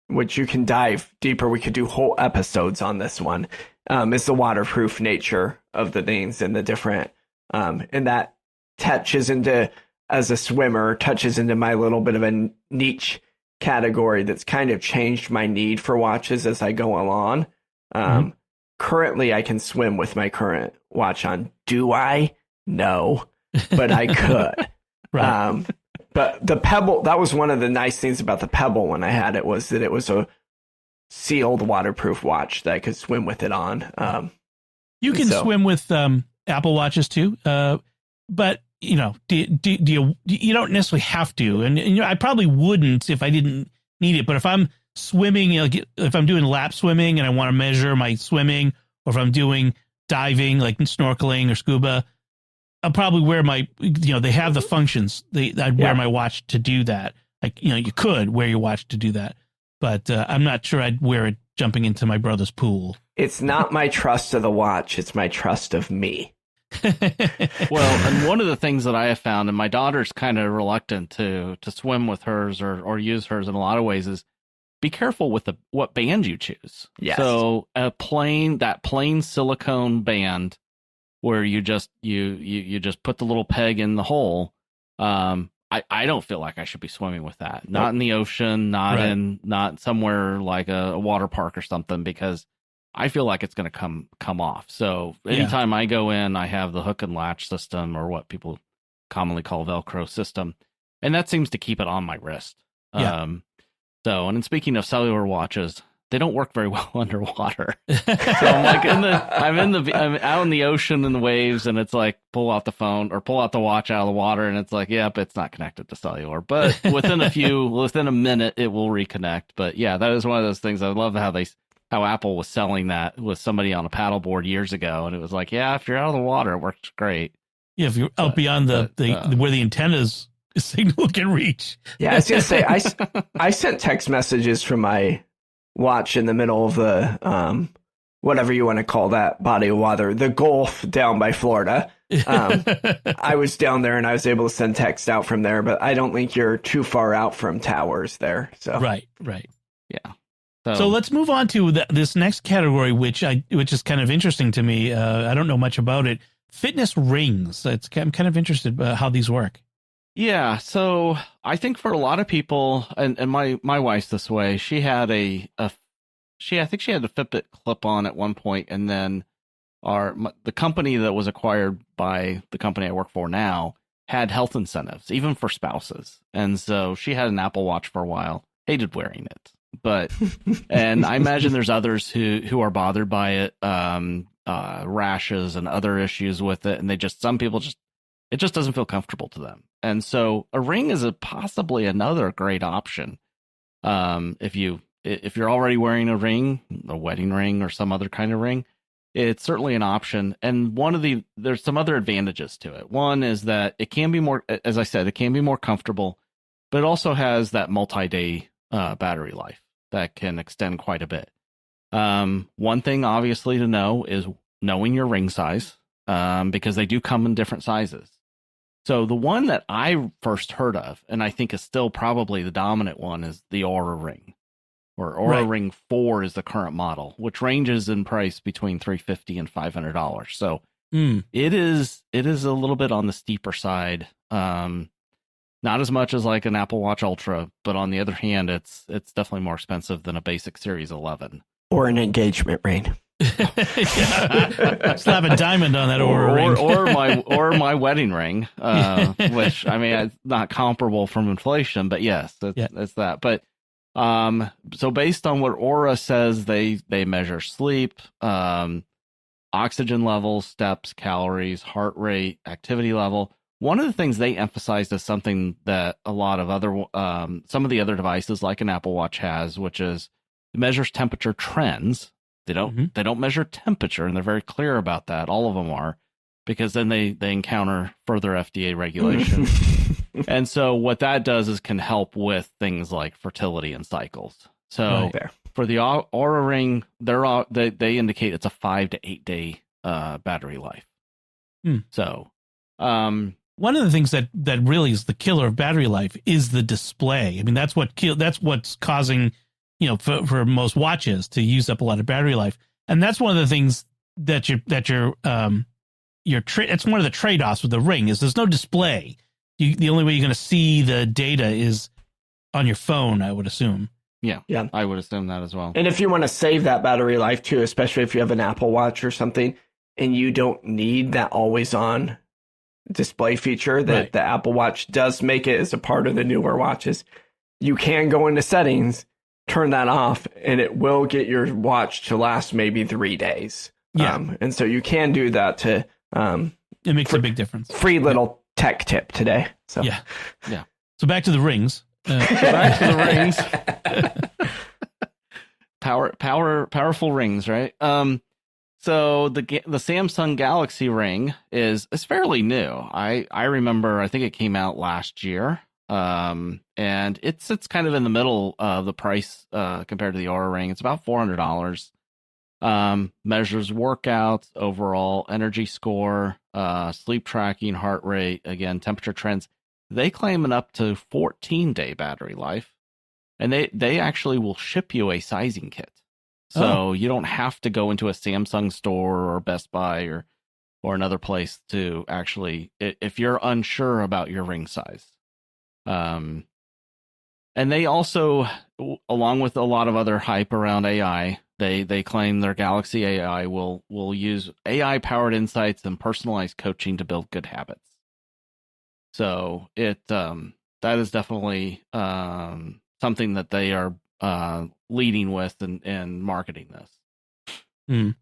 C: which you can dive deeper. We could do whole episodes on this one. Is the waterproof nature of the things and the different, and that touches into, as a swimmer, touches into my little bit of a niche category that's kind of changed my need for watches as I go along. Currently, I can swim with my current watch on. Do I? No, but I could.
A: Right.
C: But the Pebble, that was one of the nice things about the Pebble when I had it, was that it was a sealed waterproof watch that I could swim with it on.
A: You can swim with Apple watches too, but you don't necessarily have to, and I probably wouldn't if I didn't need it. But if I'm swimming, if I'm doing lap swimming and I want to measure my swimming, or if I'm doing diving like snorkeling or scuba, I'll probably wear my, they have the functions. I'd wear my watch to do that. Like, you could wear your watch to do that, but I'm not sure I'd wear it jumping into my brother's pool.
C: It's not my trust of the watch. It's my trust of me.
B: Well, and one of the things that I have found, and my daughter's kind of reluctant to swim with hers or use hers in a lot of ways, is be careful with what band you choose.
C: Yes.
B: So that plain silicone band where you just put the little peg in the hole. I don't feel like I should be swimming with that. Not in the ocean, not somewhere like a water park or something, because I feel like it's going to come off. So anytime I go in, I have the hook and latch system, or what people commonly call Velcro system, and that seems to keep it on my wrist.
A: Yeah.
B: And then speaking of cellular watches, they don't work very well underwater. So I'm like I'm out in the ocean in the waves, and it's like pull out the phone or pull out the watch out of the water, and it's like, yep, it's not connected to cellular. But within a minute, it will reconnect. But yeah, that is one of those things. I love how Apple was selling that with somebody on a paddleboard years ago, and it was like, yeah, if you're out of the water, it works great.
A: Yeah, if you're out beyond where the antennas signal can reach.
C: Yeah, I was gonna say I sent text messages from my watch in the middle of the whatever you want to call that body of water, the Gulf down by Florida. I was down there and I was able to send text out from there, but I don't think you're too far out from towers there. So
A: right,
B: yeah.
A: So let's move on to this next category, which is kind of interesting to me. I don't know much about it. Fitness rings. I'm kind of interested how these work.
B: Yeah, so I think for a lot of people, and my wife's this way. She had I think she had a Fitbit clip-on at one point, and then the company that was acquired by the company I work for now had health incentives, even for spouses. And so she had an Apple Watch for a while, hated wearing it. But, and I imagine there's others who are bothered by it, rashes and other issues with it. And some people it just doesn't feel comfortable to them. And so a ring is possibly another great option. If you're already wearing a ring, a wedding ring or some other kind of ring, it's certainly an option. And there's some other advantages to it. One is that it can be more, as I said, it can be more comfortable, but it also has that multi-day battery life that can extend quite a bit. One thing obviously to know is knowing your ring size, because they do come in different sizes. So the one that I first heard of, and I think is still probably the dominant one, is the Oura Ring, or Oura Ring 4 is the current model, which ranges in price between $350 and $500. So it is a little bit on the steeper side. Not as much as like an Apple Watch Ultra, but on the other hand, it's definitely more expensive than a basic Series 11
C: or an engagement ring.
A: Slap a diamond on that Oura ring,
B: or my wedding ring, which I mean, it's not comparable from inflation, but yes, it's that. But so based on what Oura says, they measure sleep, oxygen levels, steps, calories, heart rate, activity level. One of the things they emphasized is something that a lot of other some of the other devices like an Apple Watch has, which is it measures temperature trends. They don't measure temperature, and they're very clear about that. All of them are, because then they encounter further FDA regulation. And so what that does is can help with things like fertility and cycles. So for the Oura Ring, they indicate it's a 5 to 8 day battery life. So
A: one of the things that really is the killer of battery life is the display. I mean, that's what's causing, for most watches to use up a lot of battery life. And that's one of the things it's one of the trade-offs with the Ring is there's no display. The only way you're going to see the data is on your phone, I would assume.
B: Yeah, I would assume that as well.
C: And if you want to save that battery life too, especially if you have an Apple Watch or something, and you don't need that always-on display feature that the Apple Watch does make it as a part of the newer watches, you can go into settings, turn that off, and it will get your watch to last maybe 3 days. And so you can do that to
A: it makes a big difference.
C: Free little tech tip today. So
A: yeah. So back to the rings.
B: Powerful rings, right? So the Samsung Galaxy Ring is fairly new. I remember, I think it came out last year. And it's kind of in the middle of the price compared to the Oura Ring. It's about $400. Measures workouts, overall energy score, sleep tracking, heart rate, again, temperature trends. They claim an up to 14-day battery life, and they actually will ship you a sizing kit. So you don't have to go into a Samsung store or Best Buy or another place to actually, if you're unsure about your ring size. And they also, along with a lot of other hype around AI, they claim their Galaxy AI will use AI-powered insights and personalized coaching to build good habits. So that is definitely something that they are leading with and marketing this.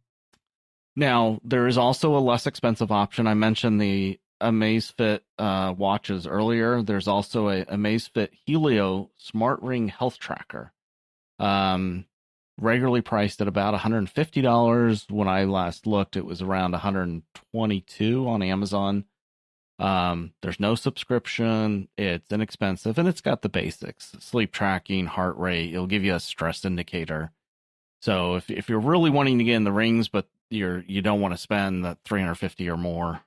B: Now, there is also a less expensive option. I mentioned the Amazfit watches earlier. There's also a Amazfit Helio Smart Ring Health Tracker, regularly priced at about $150. When I last looked, it was around $122 on Amazon. There's no subscription. It's inexpensive, and it's got the basics: sleep tracking, heart rate. It'll give you a stress indicator. So if you're really wanting to get in the rings, but you don't want to spend the $350 or more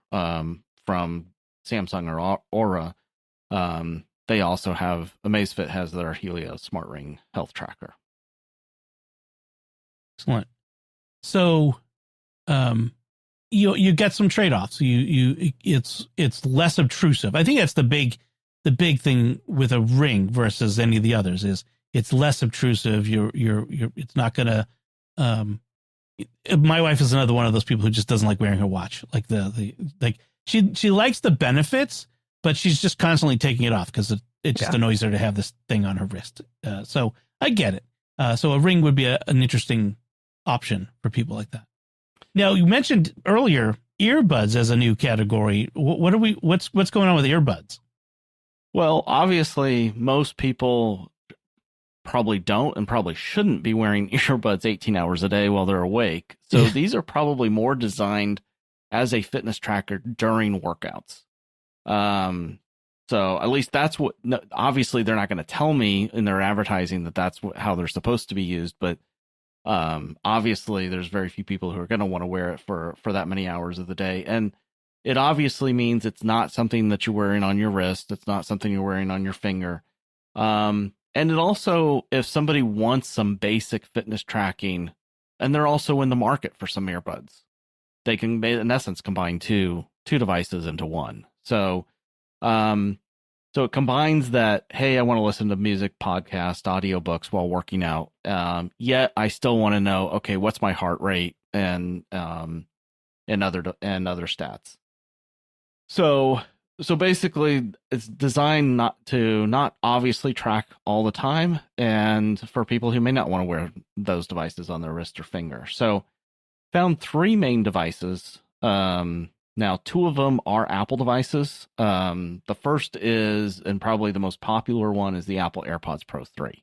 B: from Samsung or Oura, they also have, Amazfit has their Helio Smart Ring Health Tracker.
A: Excellent. So, you get some trade-offs. It's less obtrusive. I think that's the big thing with a ring versus any of the others is it's less obtrusive. It's not gonna. My wife is another one of those people who just doesn't like wearing her watch. Like she likes the benefits, but she's just constantly taking it off because it just annoys her to have this thing on her wrist. So I get it. So a ring would be an interesting option for people like that. Now, you mentioned earlier earbuds as a new category. What's going on with earbuds?
B: Well, obviously, most people probably don't and probably shouldn't be wearing earbuds 18 hours a day while they're awake. So these are probably more designed as a fitness tracker during workouts. So at least that's what, obviously they're not going to tell me in their advertising that that's how they're supposed to be used, but Obviously, there's very few people who are going to want to wear it for that many hours of the day. And it obviously means it's not something that you're wearing on your wrist. It's not something you're wearing on your finger. And it also, if somebody wants some basic fitness tracking, and they're also in the market for some earbuds, they can, in essence, combine two devices into one. So, so it combines that, hey, I want to listen to music, podcast, audiobooks while working out. Yet I still want to know, okay, what's my heart rate and other stats. So basically it's designed not obviously track all the time, and for people who may not want to wear those devices on their wrist or finger. So found 3 main devices. Now, 2 of them are Apple devices. The first is, and probably the most popular one, is the Apple AirPods Pro 3.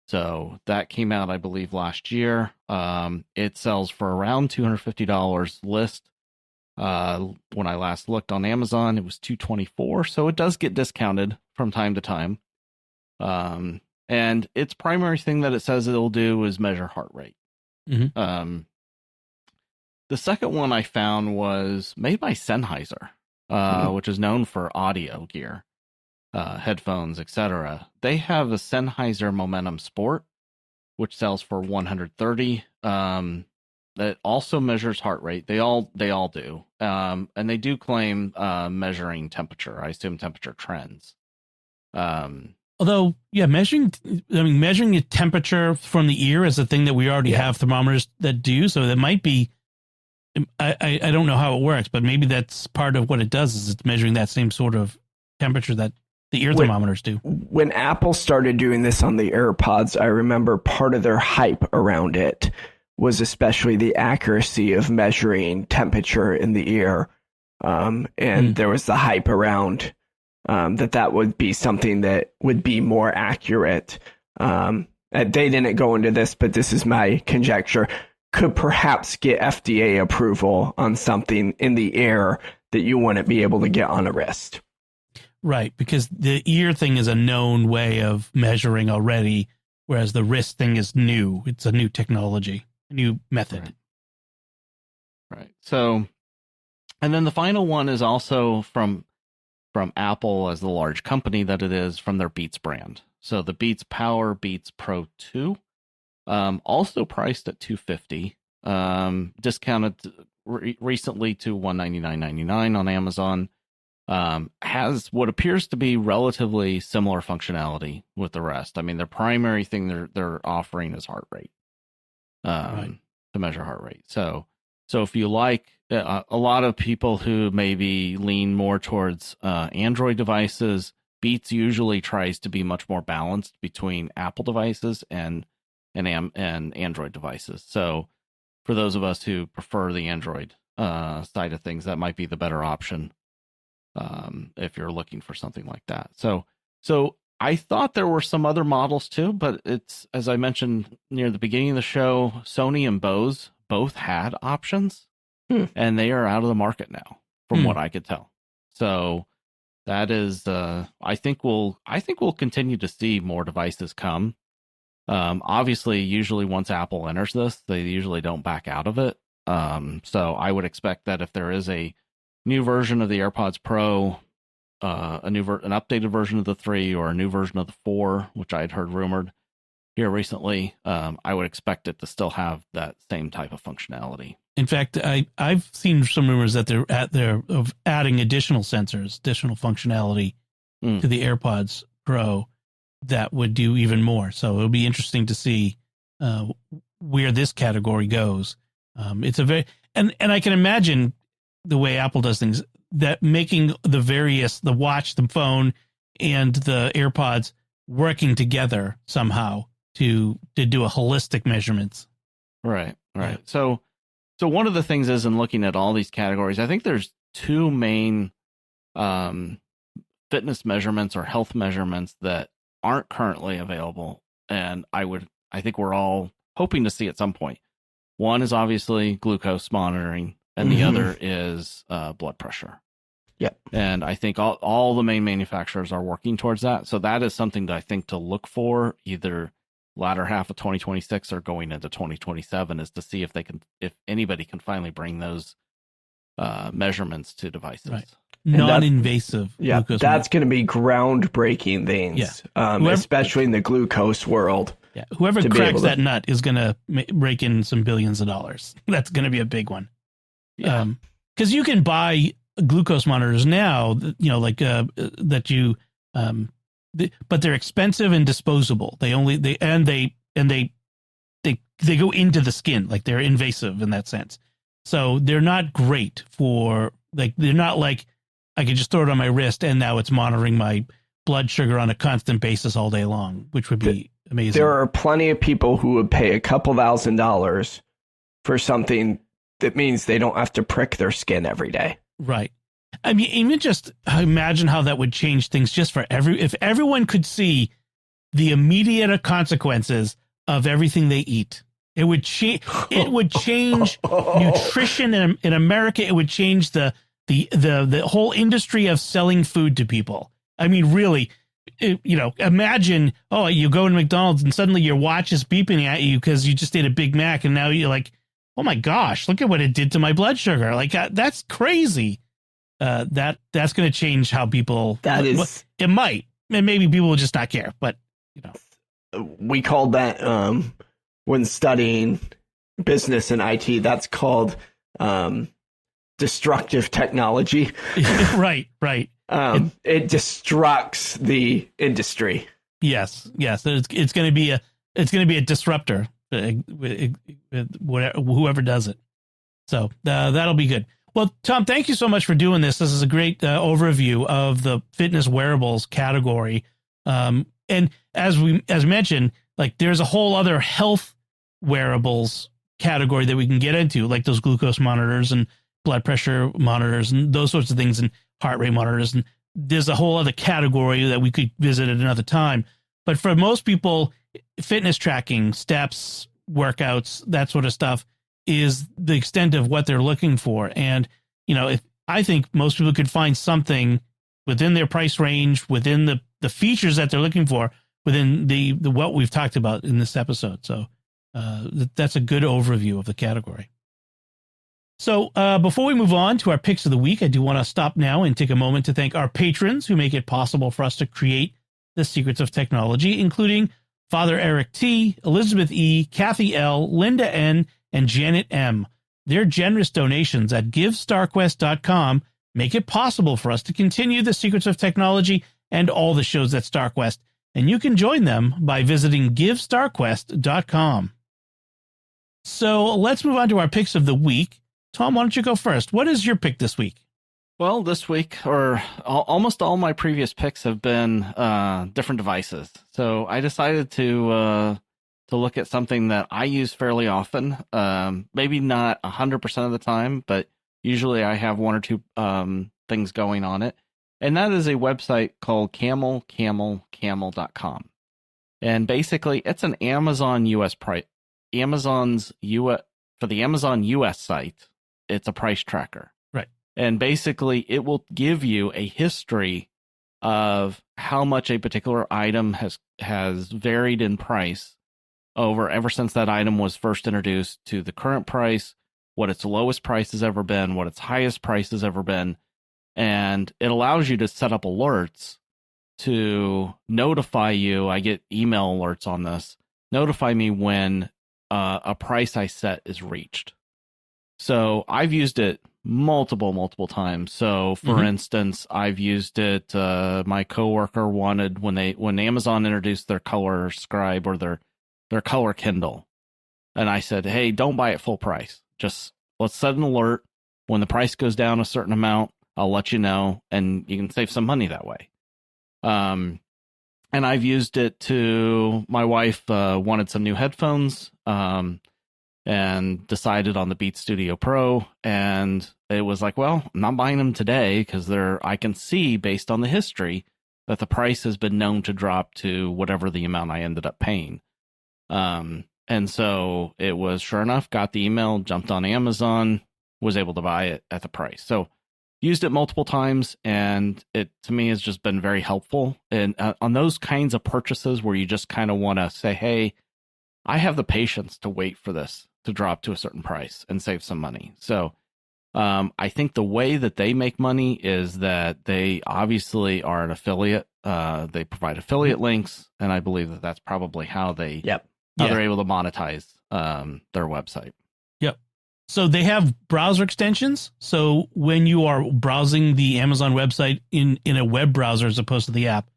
B: So that came out, I believe, last year. It sells for around $250 list. When I last looked on Amazon, it was $224. So it does get discounted from time to time. And its primary thing that it says it'll do is measure heart rate. Mm-hmm. The second one I found was made by Sennheiser, which is known for audio gear, headphones, etc. They have a Sennheiser Momentum Sport, which sells for $130. That also measures heart rate. They all do, and they do claim measuring temperature. I assume temperature trends.
A: Although, yeah, measuring the temperature from the ear is a thing that we already have thermometers that do. So that might be. I don't know how it works, but maybe that's part of what it does is it's measuring that same sort of temperature that the ear thermometers do.
C: When Apple started doing this on the AirPods, I remember part of their hype around it was especially the accuracy of measuring temperature in the ear. There was the hype around that would be something that would be more accurate. They didn't go into this, but this is my conjecture. Could perhaps get FDA approval on something in the ear that you wouldn't be able to get on a wrist.
A: Right, because the ear thing is a known way of measuring already, whereas the wrist thing is new. It's a new technology, a new method.
B: Right. So, and then the final one is also from Apple, as the large company that it is, from their Beats brand. So the Beats Power Beats Pro 2. Also priced at $250, discounted recently to $199.99 on Amazon. Has what appears to be relatively similar functionality with the rest. I mean, their primary thing they're offering is heart rate, to measure heart rate. So if you like, a lot of people who maybe lean more towards Android devices, Beats usually tries to be much more balanced between Apple devices and Android devices. So for those of us who prefer the Android side of things, that might be the better option if you're looking for something like that. So I thought there were some other models too, but it's, as I mentioned near the beginning of the show, Sony and Bose both had options, and they are out of the market now, from what I could tell. So that is, I think we'll continue to see more devices come. Obviously, usually once Apple enters this, they usually don't back out of it. So I would expect that if there is a new version of the AirPods Pro, an updated version of the 3 or a new version of the 4, which I had heard rumored here recently, I would expect it to still have that same type of functionality.
A: In fact, I've seen some rumors that they're of adding additional sensors, additional functionality to the AirPods Pro that would do even more. So it'll be interesting to see where this category goes. It's a very, and I can imagine the way Apple does things, that making the watch, the phone, and the AirPods working together somehow to do a holistic measurements.
B: Right. So one of the things is, in looking at all these categories, I think there's 2 main fitness measurements or health measurements that aren't currently available, and I think we're all hoping to see at some point. One is obviously glucose monitoring, and the other is blood pressure.
C: Yep.
B: And I think all the main manufacturers are working towards that. So that is something that I think to look for, either latter half of 2026 or going into 2027 is to see if anybody can finally bring those measurements to devices.
A: Right. Non-invasive.
C: Yeah,
A: glucose
C: that's going to be groundbreaking things, especially in the glucose world.
A: Yeah, whoever cracks that nut is going to rake in some billions of dollars. That's going to be a big one.
B: Yeah.
A: Because you can buy glucose monitors now, but they're expensive and disposable. They go into the skin, like they're invasive in that sense. So they're not great for they're not like I could just throw it on my wrist and now it's monitoring my blood sugar on a constant basis all day long, which would be amazing.
C: There are plenty of people who would pay a couple $1,000s for something that means they don't have to prick their skin every day.
A: Right. I mean, even just imagine how that would change things just for if everyone could see the immediate consequences of everything they eat. It would change. It would change nutrition in America. It would change the whole industry of selling food to people. I mean, really, imagine, you go to McDonald's and suddenly your watch is beeping at you because you just ate a Big Mac and now you're like, oh my gosh, look at what it did to my blood sugar. Like that's crazy. That's going to change how people. It might, and maybe people will just not care. But
C: we called that when studying business and IT. That's called destructive technology.
A: Right.
C: It destructs the industry.
A: Yes. It's going to be a disruptor. Whoever does it. So that'll be good. Well, Tom, thank you so much for doing this. This is a great overview of the fitness wearables category. And as mentioned, like there's a whole other health wearables category that we can get into, like those glucose monitors and blood pressure monitors and those sorts of things and heart rate monitors. And there's a whole other category that we could visit at another time. But for most people, fitness tracking, steps, workouts, that sort of stuff is the extent of what they're looking for. And, I think most people could find something within their price range, within the features that they're looking for, within the what we've talked about in this episode. So that's a good overview of the category. So before we move on to our picks of the week, I do want to stop now and take a moment to thank our patrons who make it possible for us to create the Secrets of Technology, including Father Eric T., Elizabeth E., Kathy L., Linda N., and Janet M. Their generous donations at GiveStarQuest.com make it possible for us to continue the Secrets of Technology and all the shows at StarQuest, and you can join them by visiting GiveStarQuest.com. So let's move on to our picks of the week. Tom, why don't you go first? What is your pick this week?
B: Well, this week, or almost all my previous picks have been different devices. So I decided to look at something that I use fairly often. Maybe not 100% of the time, but usually I have one or two things going on it. And that is a website called camel.com. And basically, it's an Amazon US price. For the Amazon US site, it's a price tracker.
A: Right.
B: And basically, it will give you a history of how much a particular item has varied in price ever since that item was first introduced to the current price, what its lowest price has ever been, what its highest price has ever been. And it allows you to set up alerts to notify you. I get email alerts on this. Notify me when a price I set is reached. So I've used it multiple times. So for instance, I've used it. My coworker wanted when Amazon introduced their color scribe or their color Kindle, and I said, hey, don't buy it full price. Just let's set an alert. When the price goes down a certain amount, I'll let you know, and you can save some money that way. And I've used it to, my wife wanted some new headphones, and decided on the Beats Studio Pro, and it was like, well, I'm not buying them today because I can see based on the history that the price has been known to drop to whatever the amount I ended up paying. And so it was, sure enough, got the email, jumped on Amazon, was able to buy it at the price. So used it multiple times, and it to me has just been very helpful. And on those kinds of purchases where you just kind of want to say, hey, I have the patience to wait for this to drop to a certain price and save some money. So I think the way that they make money is that they obviously are an affiliate. They provide affiliate links, and I believe that that's probably how they're able to monetize their website.
A: Yep. So they have browser extensions. So when you are browsing the Amazon website in a web browser as opposed to the app,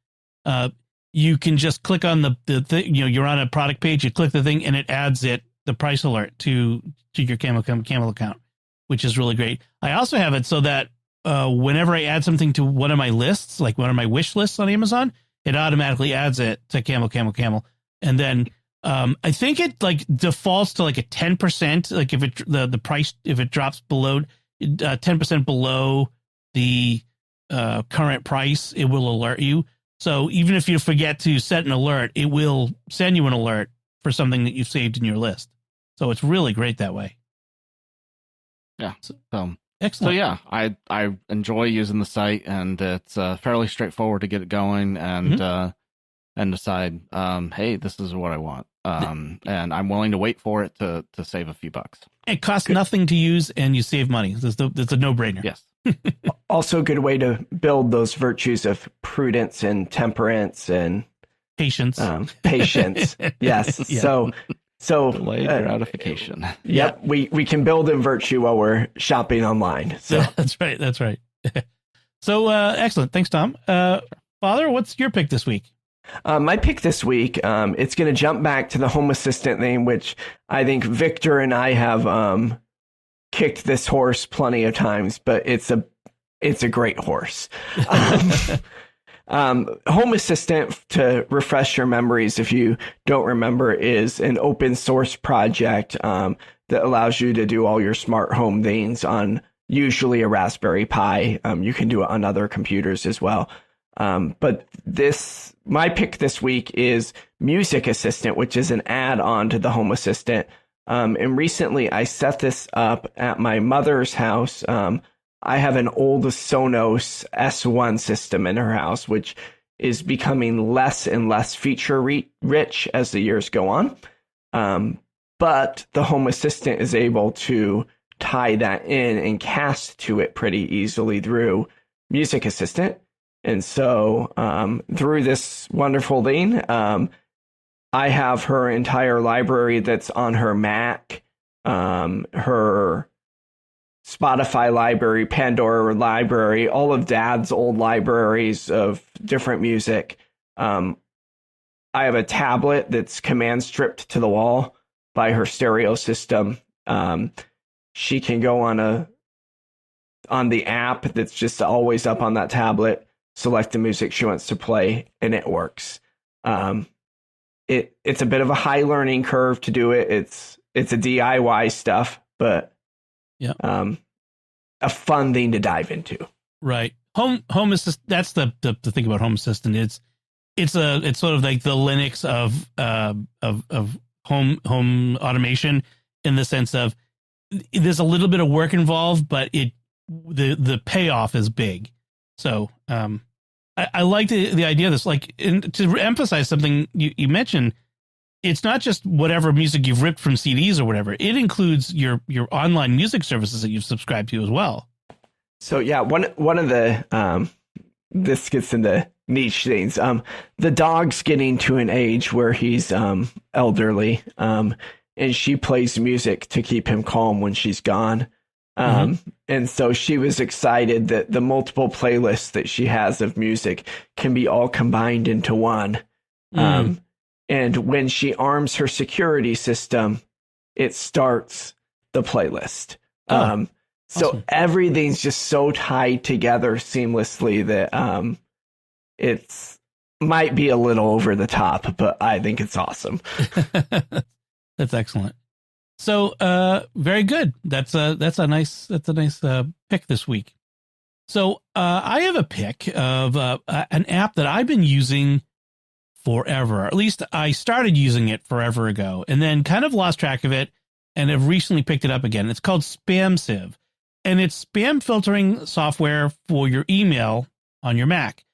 A: you can just click on the thing. You're on a product page. You click the thing, and it adds the price alert to your Camel account, which is really great. I also have it so that whenever I add something to one of my lists, like one of my wish lists on Amazon, it automatically adds it to Camel. And then I think it like defaults to like a 10%, like if the price, if it drops below 10% below the current price, it will alert you. So even if you forget to set an alert, it will send you an alert for something that you've saved in your list. So it's really great that way.
B: Yeah.
A: Excellent.
B: So yeah, I enjoy using the site, and it's fairly straightforward to get it going and decide, hey, this is what I want. And I'm willing to wait for it to save a few bucks.
A: It costs nothing to use, and you save money. It's a no-brainer.
B: Yes.
C: Also a good way to build those virtues of prudence and temperance and
A: patience.
C: Patience. Yes. Yeah. So
B: delayed gratification.
C: Yep. We can build in virtue while we're shopping online. So
A: That's right. So excellent. Thanks, Tom. Father, what's your pick this week?
C: My pick this week, it's going to jump back to the Home Assistant thing, which I think Victor and I have kicked this horse plenty of times, but it's a great horse. Home Assistant, to refresh your memories if you don't remember, is an open source project that allows you to do all your smart home things on usually a Raspberry Pi. You can do it on other computers as well. But my pick this week is Music Assistant, which is an add-on to the Home Assistant. And recently I set this up at my mother's house. I have an old Sonos S1 system in her house, which is becoming less and less feature rich as the years go on. But the Home Assistant is able to tie that in and cast to it pretty easily through Music Assistant. And so through this wonderful thing, I have her entire library that's on her Mac, her Spotify library, Pandora library, all of Dad's old libraries of different music. I have a tablet that's command stripped to the wall by her stereo system. She can go on the app that's just always up on that tablet, select the music she wants to play, and it works. It's a bit of a high learning curve to do it. It's a DIY stuff, but
A: yeah,
C: a fun thing to dive into.
A: Right. Home Assistant. That's the thing about Home Assistant. It's sort of like the Linux of home automation, in the sense of there's a little bit of work involved, but the payoff is big. So I like the idea of this. Like, to emphasize something you mentioned, it's not just whatever music you've ripped from CDs or whatever. It includes your online music services that you've subscribed to as well.
C: So yeah, one of the this gets into niche things. The dog's getting to an age where he's elderly, and she plays music to keep him calm when she's gone. And so she was excited that the multiple playlists that she has of music can be all combined into one. And when she arms her security system, it starts the playlist. So awesome. Everything's just so tied together seamlessly that it's might be a little over the top, but I think it's awesome.
A: That's excellent. So very good. That's a nice pick this week. So I have a pick of an app that I've been using forever. At least I started using it forever ago, and then kind of lost track of it, and have recently picked it up again. It's called SpamSieve, and it's spam filtering software for your email on your Mac.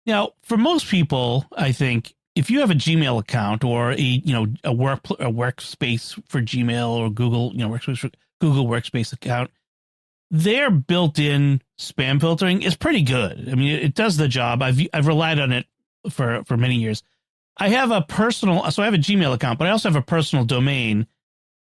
A: Now, for most people, I think if you have a Gmail account or a workspace for Gmail or Google, workspace for Google Workspace account, their built-in spam filtering is pretty good. I mean, it does the job. I've relied on it for many years. I have a Gmail account, but I also have a personal domain.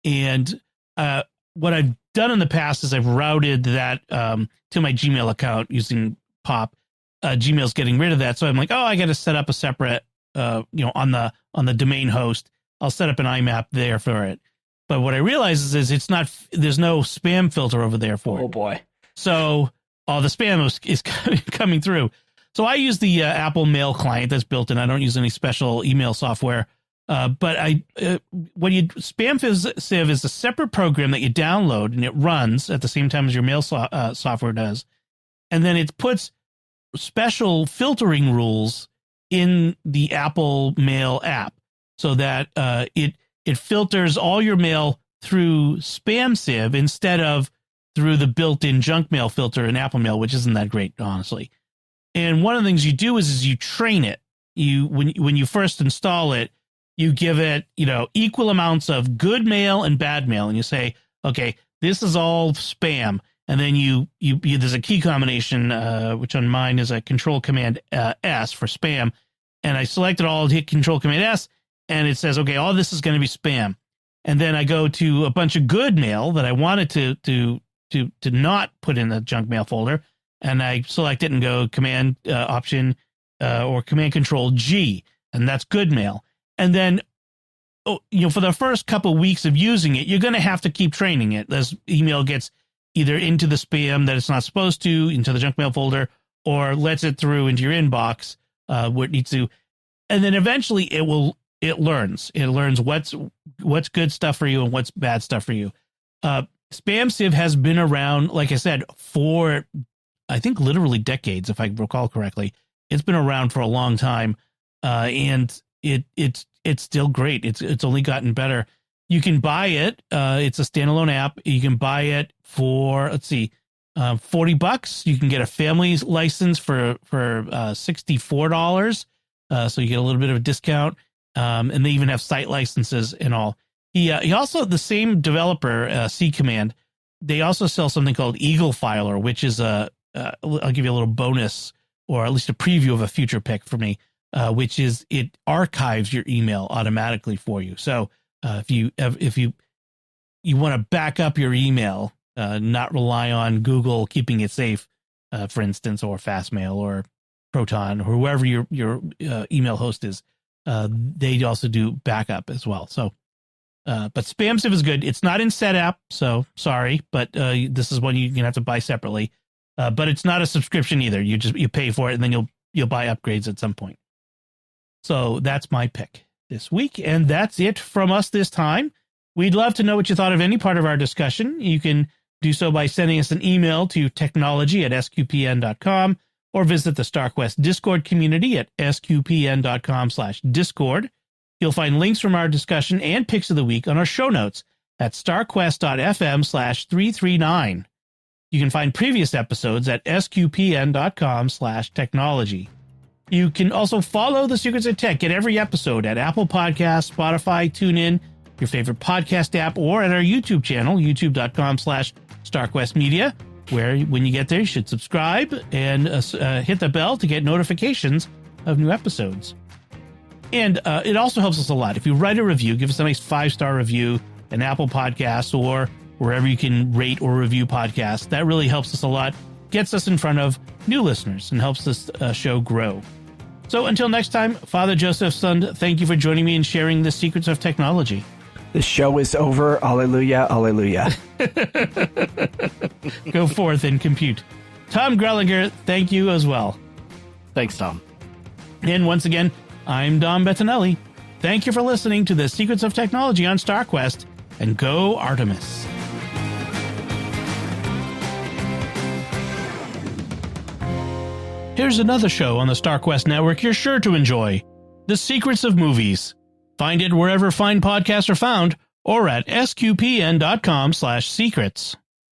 A: And what I've done in the past is I've routed that to my Gmail account using POP. Gmail's getting rid of that, so I'm like, I got to set up a separate, on the domain host. I'll set up an IMAP there for it. But what I realize is there's no spam filter over there for it.
C: Oh boy!
A: So all the spam is coming through. So I use the Apple Mail client that's built in. I don't use any special email software. But SpamSieve is a separate program that you download and it runs at the same time as your mail software does. And then it puts special filtering rules in the Apple Mail app so that it filters all your mail through SpamSieve instead of through the built-in junk mail filter in Apple Mail, which isn't that great, honestly. And one of the things you do is you train it. When you first install it, you give it, equal amounts of good mail and bad mail, and you say, okay, this is all spam. And then you there's a key combination, which on mine is a Control Command S for spam, and I select it all, hit Control Command S, and it says, okay, all this is going to be spam. And then I go to a bunch of good mail that I wanted to not put in the junk mail folder, and I select it and go Command Option or Command Control G, and that's good mail. And then, for the first couple of weeks of using it, you're going to have to keep training it. This email gets either into the spam that it's not supposed to, into the junk mail folder, or lets it through into your inbox where it needs to. And then eventually it learns. It learns what's good stuff for you and what's bad stuff for you. SpamSieve has been around, like I said, for, I think, literally decades, if I recall correctly. It's been around for a long time, and it's still great. It's only gotten better. You can buy it. It's a standalone app. You can buy it for, $40. You can get a family license for $64. So you get a little bit of a discount. And they even have site licenses and all. He also, the same developer, C Command, they also sell something called Eagle Filer, which is I'll give you a little bonus, or at least a preview of a future pick for me, which is it archives your email automatically for you. So if you want to back up your email, not rely on Google keeping it safe, for instance, or Fastmail or Proton or whoever your email host is, they also do backup as well. So, but SpamSieve is good. It's not in SetApp, so sorry, but this is one you're gonna have to buy separately. But it's not a subscription either. You pay for it and then you'll buy upgrades at some point. So that's my pick this week, and that's it from us this time. We'd love to know what you thought of any part of our discussion. You can do so by sending us an email to technology@sqpn.com or visit the StarQuest Discord community at sqpn.com/discord. You'll find links from our discussion and picks of the week on our show notes at starquest.fm/339. You can find previous episodes at sqpn.com/technology. You can also follow The Secrets of Tech. Get every episode at Apple Podcasts, Spotify, TuneIn, your favorite podcast app, or at our YouTube channel, youtube.com/StarQuestMedia, where when you get there, you should subscribe and hit the bell to get notifications of new episodes. And it also helps us a lot. If you write a review, give us a nice 5-star review in Apple Podcasts or wherever you can rate or review podcasts. That really helps us a lot, gets us in front of new listeners, and helps this show grow. So until next time, Father Joseph Sund, thank you for joining me and sharing the secrets of technology.
C: The show is over. Alleluia, alleluia.
A: Go forth and compute. Tom Grelinger, thank you as well.
B: Thanks, Tom.
A: And once again, I'm Dom Bettinelli. Thank you for listening to the Secrets of Technology on StarQuest, and go Artemis. Here's another show on the StarQuest network you're sure to enjoy. The Secrets of Movies. Find it wherever fine podcasts are found or at sqpn.com/secrets.